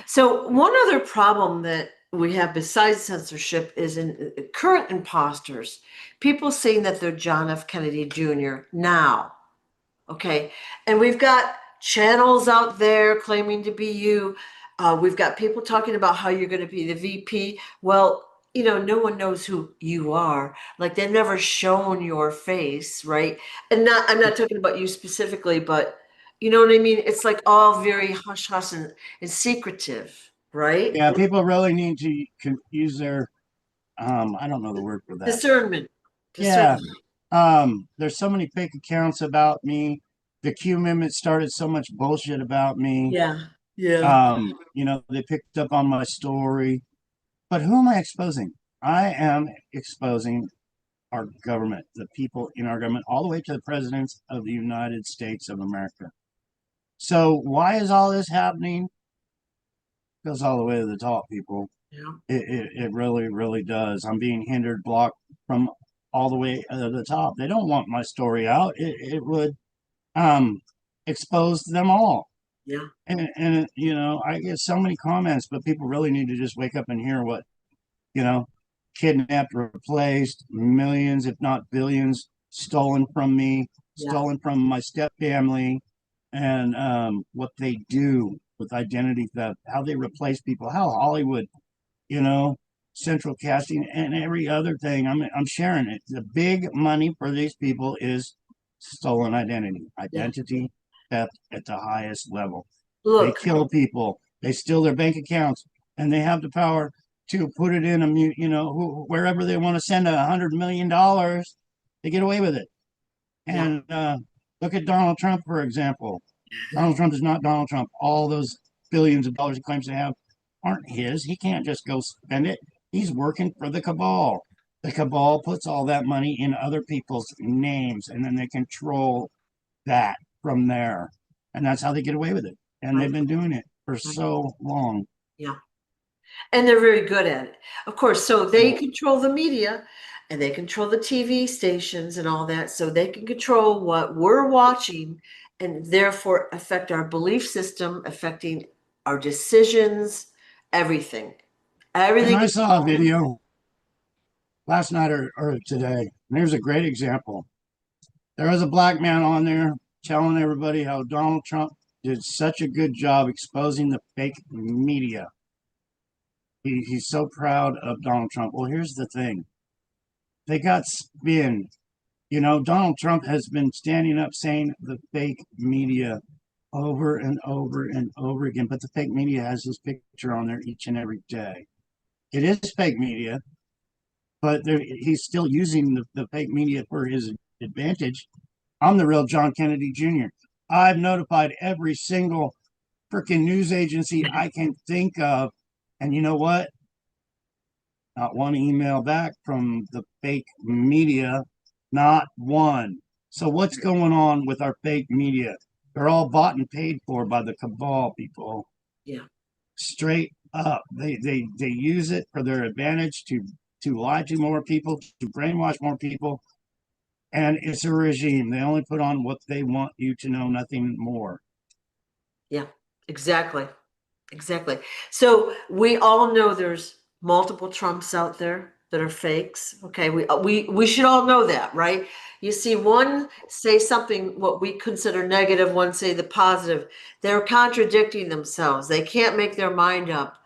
So one other problem that we have besides censorship is in current imposters, people saying that they're John F. Kennedy Jr. now. Okay. And we've got channels out there claiming to be you. We've got people talking about how you're going to be the VP. Well, no one knows who you are. Like they've never shown your face, right? And I'm not talking about you specifically, but you know what I mean? It's like all very hush hush and secretive, right? Yeah, people really need to use their, I don't know the word for that. Discernment. Yeah. Discernment. There's so many fake accounts about me. The Q Amendment started so much bullshit about me. Yeah. Yeah. They picked up on my story. But who am I exposing? I am exposing our government, the people in our government, all the way to the presidents of the United States of America. So why is all this happening? It goes all the way to the top, people. Yeah. It really, really does. I'm being hindered, blocked from all the way to the top. They don't want my story out. It would um expose them all. Yeah. And I get so many comments, but people really need to just wake up and hear what you know, kidnapped, replaced, millions, if not billions, stolen from me, Yeah. stolen from my step family, and what they do with identity theft, how they replace people, how Hollywood, you know, central casting, and every other thing. I'm sharing it. The big money for these people is stolen Yeah. identity theft at the highest level. They Look, kill people. They steal their bank accounts, and they have the power to put it in wherever they want to send $100 million. They get away with it. yeah. And look at Donald Trump, for example. Donald Trump is not Donald Trump. All those billions of dollars he claims to have aren't his. He can't just go spend it. He's working for the cabal. The cabal puts all that money in other people's names, and then they control that from there. And that's how they get away with it. And they've Right. been doing it for Right. so long. Yeah. And they're very good at it. Of course, so they Yeah. control the media and they control the TV stations and all that. So they can control what we're watching and therefore affect our belief system, affecting our decisions, everything. And Everything I is saw a video last night or today. And here's a great example. There was a black man on there telling everybody how Donald Trump did such a good job exposing the fake media. He's so proud of Donald Trump. Well, here's the thing. They got spin. Donald Trump has been standing up saying the fake media over and over and over again, but the fake media has his picture on there each and every day. It is fake media, but he's still using the fake media for his advantage. I'm the real John Kennedy Jr. I've notified every single freaking news agency I can think of. And you know what? Not one email back from the fake media. Not one. So what's going on with our fake media? They're all bought and paid for by the cabal, people. Yeah. Straight up. They use it for their advantage to lie to more people, to brainwash more people. And it's a regime. They only put on what they want you to know, nothing more. Yeah, exactly. Exactly. So we all know there's multiple Trumps out there that are fakes. Okay, we should all know that, right? You see one say something what we consider negative, one say the positive. They're contradicting themselves. They can't make their mind up.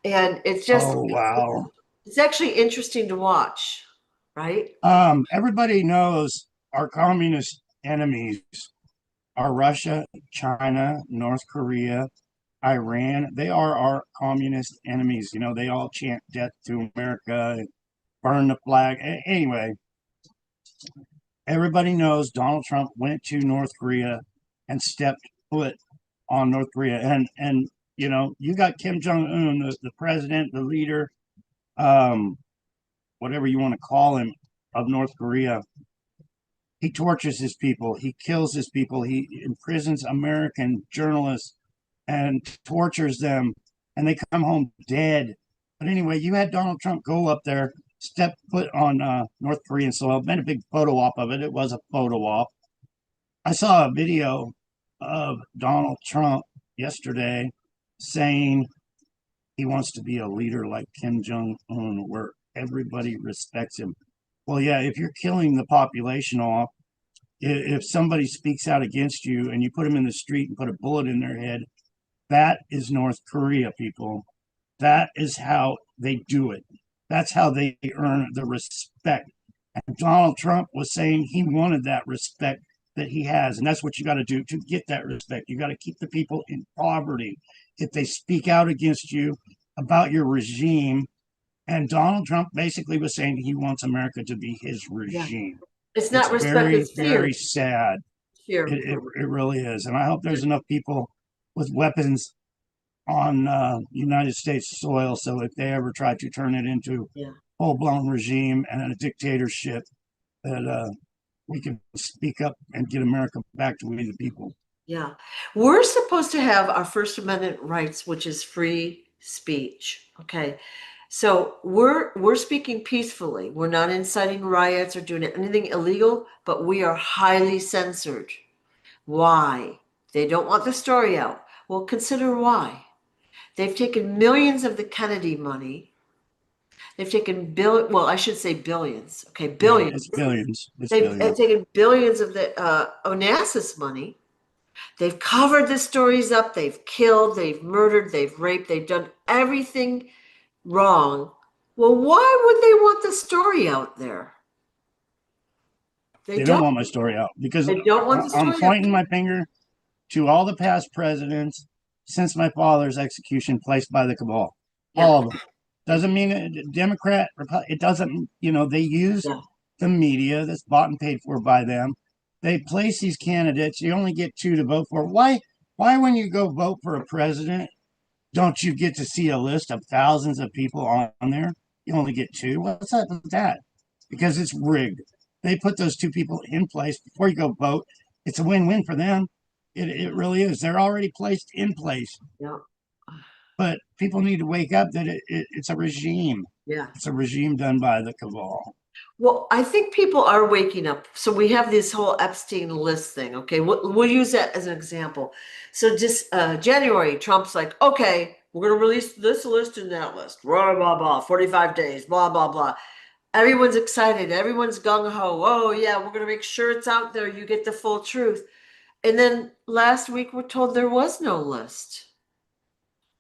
And it's just Oh wow. it's actually interesting to watch, right? Everybody knows our communist enemies are Russia, China, North Korea, Iran. They are our communist enemies. You know, they all chant death to America, burn the flag. Anyway, everybody knows Donald Trump went to North Korea and stepped foot on North Korea. And you know, you got Kim Jong Un, the president, the leader, um, whatever you want to call him, of North Korea. He tortures his people. He kills his people. He imprisons American journalists and tortures them, and they come home dead. But anyway, you had Donald Trump go up there, step foot on North Korean soil, made a big photo op of it. It was a photo op. I saw a video of Donald Trump yesterday saying he wants to be a leader like Kim Jong Un, where everybody respects him. Well, yeah, if you're killing the population off, if somebody speaks out against you and you put them in the street and put a bullet in their head, that is North Korea, people. That is how they do it. That's how they earn the respect. And Donald Trump was saying he wanted that respect that he has. And that's what you got to do to get that respect. You got to keep the people in poverty. If they speak out against you about your regime, and Donald Trump basically was saying he wants America to be his Yeah. regime. It's It's not respect, very, it's fear. very sad. Fear. It really is. And I hope there's enough people with weapons on United States soil so if they ever try to turn it into Yeah. full blown regime and a dictatorship, that we can speak up and get America back to we the people. Yeah. We're supposed to have our First Amendment rights, which is free speech. Okay. So we're speaking peacefully. We're not inciting riots or doing anything illegal, but we are highly censored. Why? They don't want the story out. Well, consider why. They've taken millions of the Kennedy money. They've taken well, I should say billions. Okay, Yeah, billions. it's billions. It's They've billions. taken billions of the Onassis money. They've covered the stories up. They've killed, they've murdered, they've raped, they've done everything wrong. Well, why would they want the story out there? They They don't don't. want my story out because They don't want the I'm story out pointing my finger to all the past presidents since my father's execution placed by the cabal. there. All of them. Doesn't mean Democrat, it doesn't, you know, they use Yeah, the media that's bought and paid for by them. They place these candidates. You only get two to vote for. Why, when you go vote for a president, don't you get to see a list of thousands of people on there? You only get two. What's up with that? Because it's rigged. They put those two people in place before you go vote. It's a win-win for them. It really is. They're already placed in place. yeah, But people need to wake up that it's a regime. yeah. It's a regime done by the cabal. Well, I think people are waking up. So we have this whole Epstein list thing. Okay, we'll use that as an example. So just January, Trump's like, okay, we're going to release this list and that list. Blah blah blah. 45 days. Blah blah blah. Everyone's excited. Everyone's gung ho. Oh yeah, we're going to make sure it's out there. You get the full truth. And then last week we're told there was no list.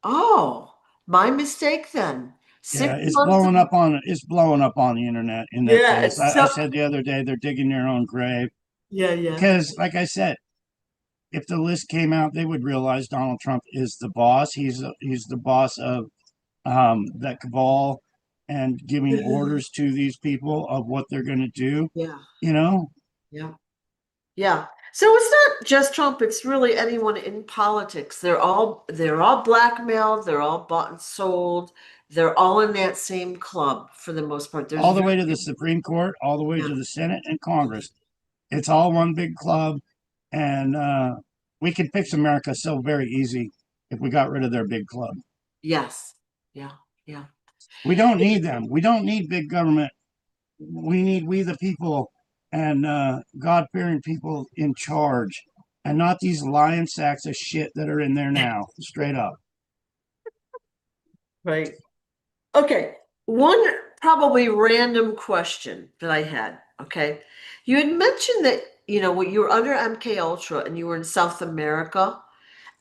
Oh, my mistake then. Yeah, 6 months. it's blowing up on the internet in that Yeah, case. it's I so. said the other day they're digging their own grave Yeah, yeah. because, like I said, if the list came out, they would realize Donald Trump is the boss. He's the boss of that cabal and giving orders to these people of what they're going to do. Yeah, You know, yeah, yeah. So it's not just Trump, it's really anyone in politics. They're all blackmailed, they're all bought and sold. They're all in that same club for the most part. There's all the way very, to the Supreme Court, all the way yeah, to the Senate and Congress. It's all one big club, and we could fix America so very easy if we got rid of their big club. yes, yeah, yeah. We don't need them. We don't need big government. We need we the people and God-fearing people in charge, and not these lying sacks of shit that are in there now. Straight up. Right. Okay. One probably random question that I had. Okay. You had mentioned that, when you were under MK Ultra and you were in South America,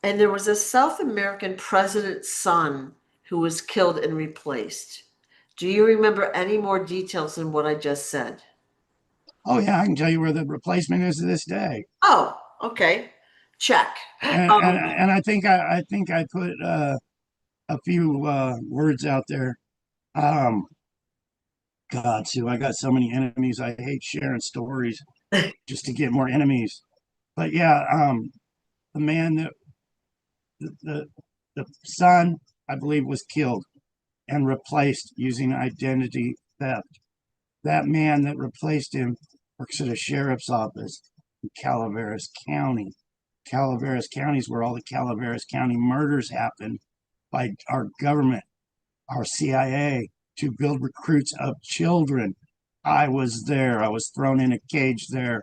and there was a South American president's son who was killed and replaced. Do you remember any more details than what I just said? Oh yeah, I can tell you where the replacement is to this day. Oh, okay. Check. And I think I put a few words out there. Um, God, Sue, I got so many enemies. I hate sharing stories just to get more enemies. But yeah, the man that the the son, I believe, was killed and replaced using identity theft. That man that replaced him works at a sheriff's office in Calaveras County. Calaveras County is where all the Calaveras County murders happen by our government, our CIA, to build recruits of children. I was there. I was thrown in a cage there.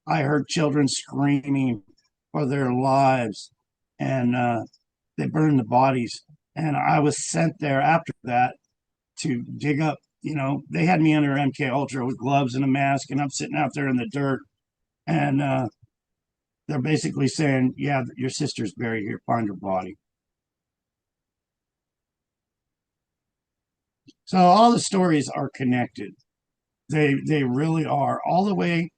I heard children screaming for their lives, and they burned the bodies. And I was sent there after that to dig up. They had me under MK Ultra with gloves and a mask, and I'm sitting out there in the dirt, and they're basically saying, "Yeah, your sister's buried here. Find her body." So all the stories are connected. They really are. All the way,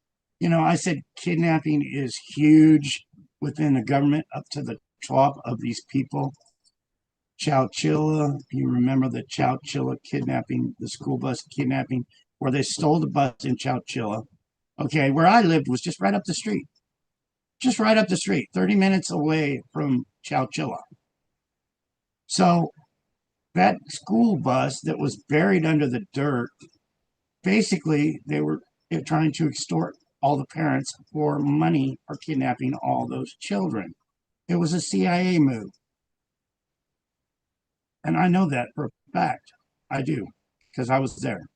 I said kidnapping is huge within the government up to the top of these people. Chowchilla, you remember the Chowchilla kidnapping, the school bus kidnapping, where they stole the bus in Chowchilla. Okay, where I lived was just right up the street. Just right up the street, 30 minutes away from Chowchilla. So that school bus that was buried under the dirt, basically they were trying to extort all the parents for money for kidnapping all those children. It was a CIA move. And I know that for a fact. I do, because I was there.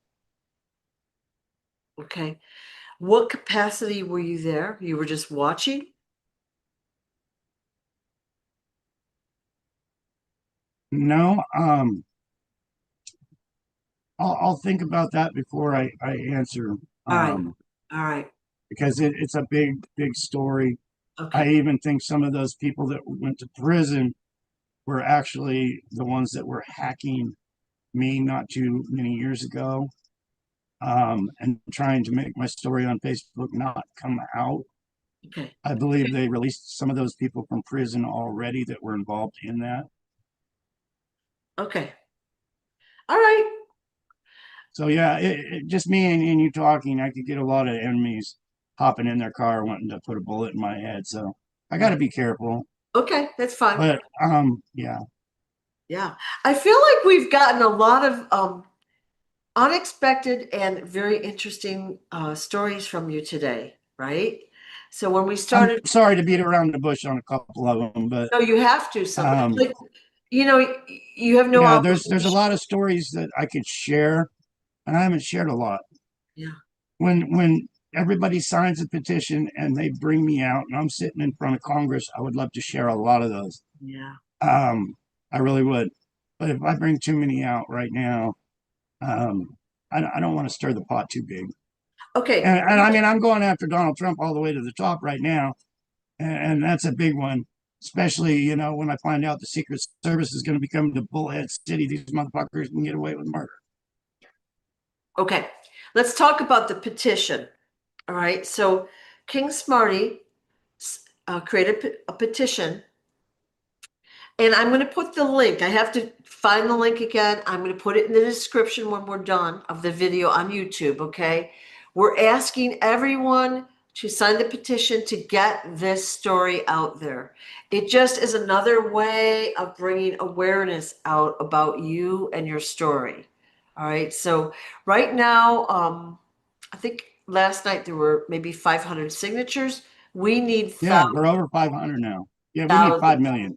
Okay. What capacity were you there? You were just watching? No, I'll think about that before I answer, All right. um, All right. because it's a big story. I Okay. even think some of those people that went to prison were actually the ones that were hacking me not too many years ago, and trying to make my story on Facebook not come out. Okay. I believe they released some of those people from prison already that were involved in that. Okay. All right. So yeah, just me and you talking, I could get a lot of enemies hopping in their car wanting to put a bullet in my head. So I got to Right. be careful. Okay. That's fine. But yeah, Yeah. I feel like we've gotten a lot of unexpected and very interesting stories from you today, right? So when we I'm started, sorry to beat around the bush on a couple of them, but no, you have to. Some um, like, you have no yeah, there's a obligation. lot of stories that I could share, and I haven't shared a lot. Yeah. When everybody signs a petition and they bring me out, and I'm sitting in front of Congress, I would love to share a lot of those. Yeah. Um, I really would. But if I bring too many out right now, um, I don't want to stir the pot too big. Okay. And I mean, I'm going after Donald Trump all the way to the top right now, and that's a big one. Especially, when I find out the Secret Service is going to become the Bullhead City, these motherfuckers can get away with murder. Okay. Let's talk about the petition. All right. So King Smarty created a petition, and I'm going to put the link. I have to find the link again. I'm going to put it in the description when we're done of the video on YouTube. Okay. We're asking everyone to sign the petition to get this story out there. It just is another way of bringing awareness out about you and your story. All right. So right now, I think last night there were maybe 500 signatures. We need Yeah, we're over 500 now. Yeah, we need 5 thousands. million.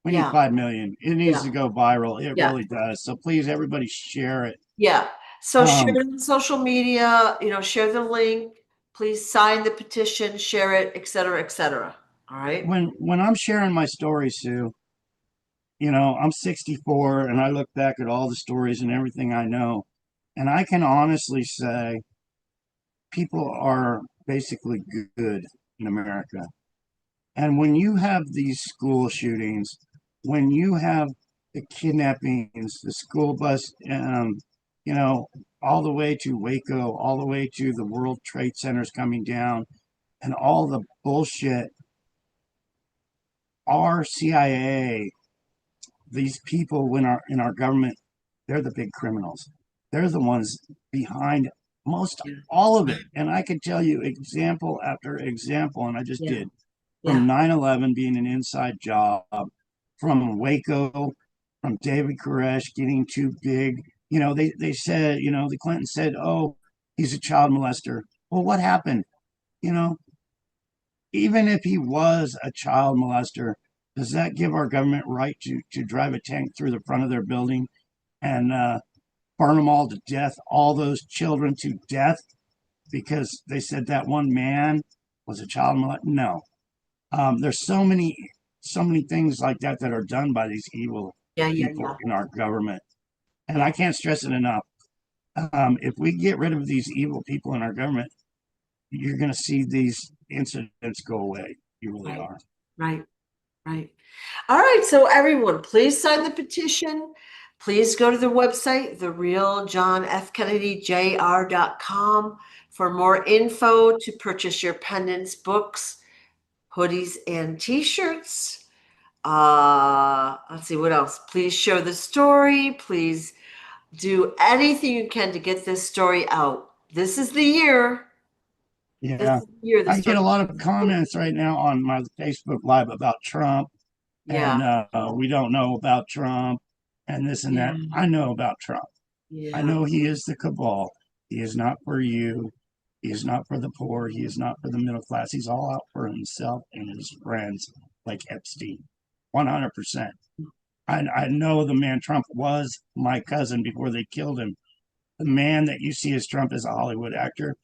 We need Yeah. 5 million. It needs Yeah. to go viral. It Yeah. really does. So please, everybody share it. Yeah. So share Um, it on social media, share the link. Please sign the petition, share it, et cetera, et cetera. All right. when I'm sharing my story, Sue, I'm 64 and I look back at all the stories and everything I know, and I can honestly say people are basically good in America. And when you have these school shootings, when you have the kidnappings, the school bus, you know, all the way to Waco, all the way to the World Trade Centers coming down, and all the bullshit, our CIA, these people when our in our government, they're the big criminals. They're the ones behind most Yeah. all of it. And I could tell you example after example, and I just Yeah. did, from Yeah. 9/11 being an inside job, from Waco, from David Koresh getting too big. They said, the Clinton said, oh, he's a child molester. Well, what happened? You know, even if he was a child molester, does that give our government right to drive a tank through the front of their building and burn them all to death, all those children to death because they said that one man was a child molester? No. There's so many things like that that are done by these evil Yeah. Yeah. people Yeah. in our government, and I Yeah. can't stress it enough. If we get rid of these evil people in our government, you're going to see these incidents go away. You really Right. are. Right. Right. All right. So everyone, please sign the petition. Please go to the website, therealjohnfkennedy.jr.com for more info to purchase your pendants, books, hoodies, and t-shirts. Let's see what else. Please share the story. Please do anything you can to get this story out. This is the year. This Yeah. is the year the I get story. a lot of comments right now on my Facebook Live about Trump, Yeah. and we don't know about Trump and this and Yeah. that. I know about Trump. I Yeah. know he is the cabal. He is not for you. He is not for the poor. He is not for the middle class. He's all out for himself and his friends, like Epstein. 100%. I know the man Trump was my cousin before they killed him. The man that you see as Trump is a Hollywood actor.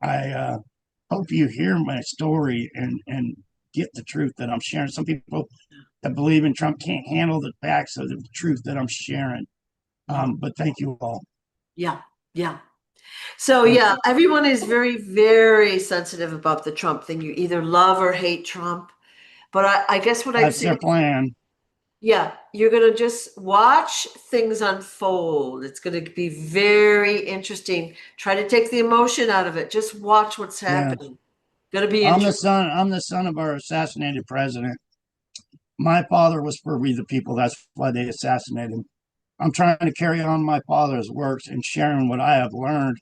I hope you hear my story and get the truth that I'm sharing. Some people that believe in Trump can't handle the facts of the truth that I'm sharing. Yeah. But thank you all. Yeah. Yeah. So Thank yeah, you. everyone is very, very sensitive about the Trump thing. You either love or hate Trump. But I guess what I'd That's say, their plan. yeah, you're gonna just watch things unfold. It's gonna be very interesting. Try to take the emotion out of it. Just watch what's Yeah. happening. Gonna be I'm the interesting. son. I'm the son of our assassinated president. My father was for we the people. That's why they assassinated him. I'm trying to carry on my father's works and sharing what I have learned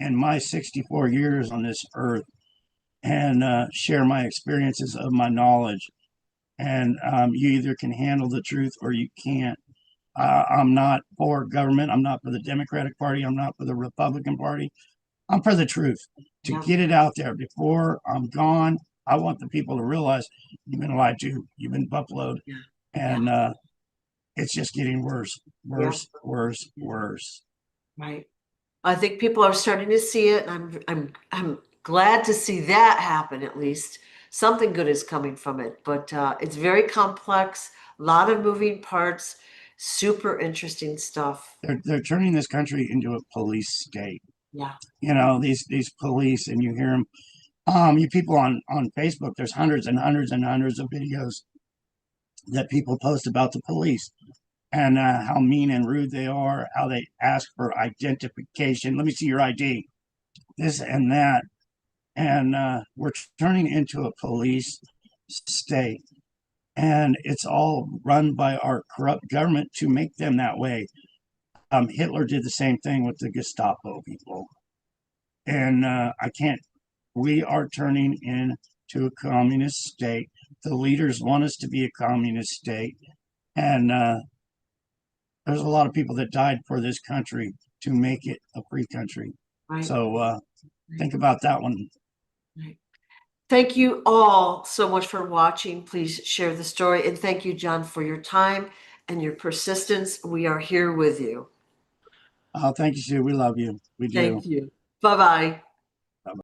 in my 64 years on this earth and share my experiences of my knowledge. And you either can handle the truth or you can't. I'm not for government. I'm not for the Democratic Party. I'm not for the Republican Party. I'm for the truth to Yeah. get it out there before I'm gone. I want the people to realize you've been lied to, you've been buffaloed, Yeah. Yeah. and it's just getting worse, Yeah. worse, worse, worse. Right. I think people are starting to see it, and I'm glad to see that happen at least. Something good is coming from it, but it's very complex, a lot of moving parts, super interesting stuff. They're turning this country into a police state. Yeah. These police, and you hear them. You people on Facebook. There's hundreds and hundreds and hundreds of videos that people post about the police and how mean and rude they are, how they ask for identification. Let me see your ID, this and that. And we're turning into a police state. And it's all run by our corrupt government to make them that way. Hitler did the same thing with the Gestapo people. And I can't we are turning into a communist state. The leaders want us to be a communist state. And there's a lot of people that died for this country to make it a free country. Right. So think about that one. Right. Thank you all so much for watching. Please share the story. And thank you, John, for your time and your persistence. We are here with you. Thank you, Sue. We love you. We do. Thank you. Bye-bye.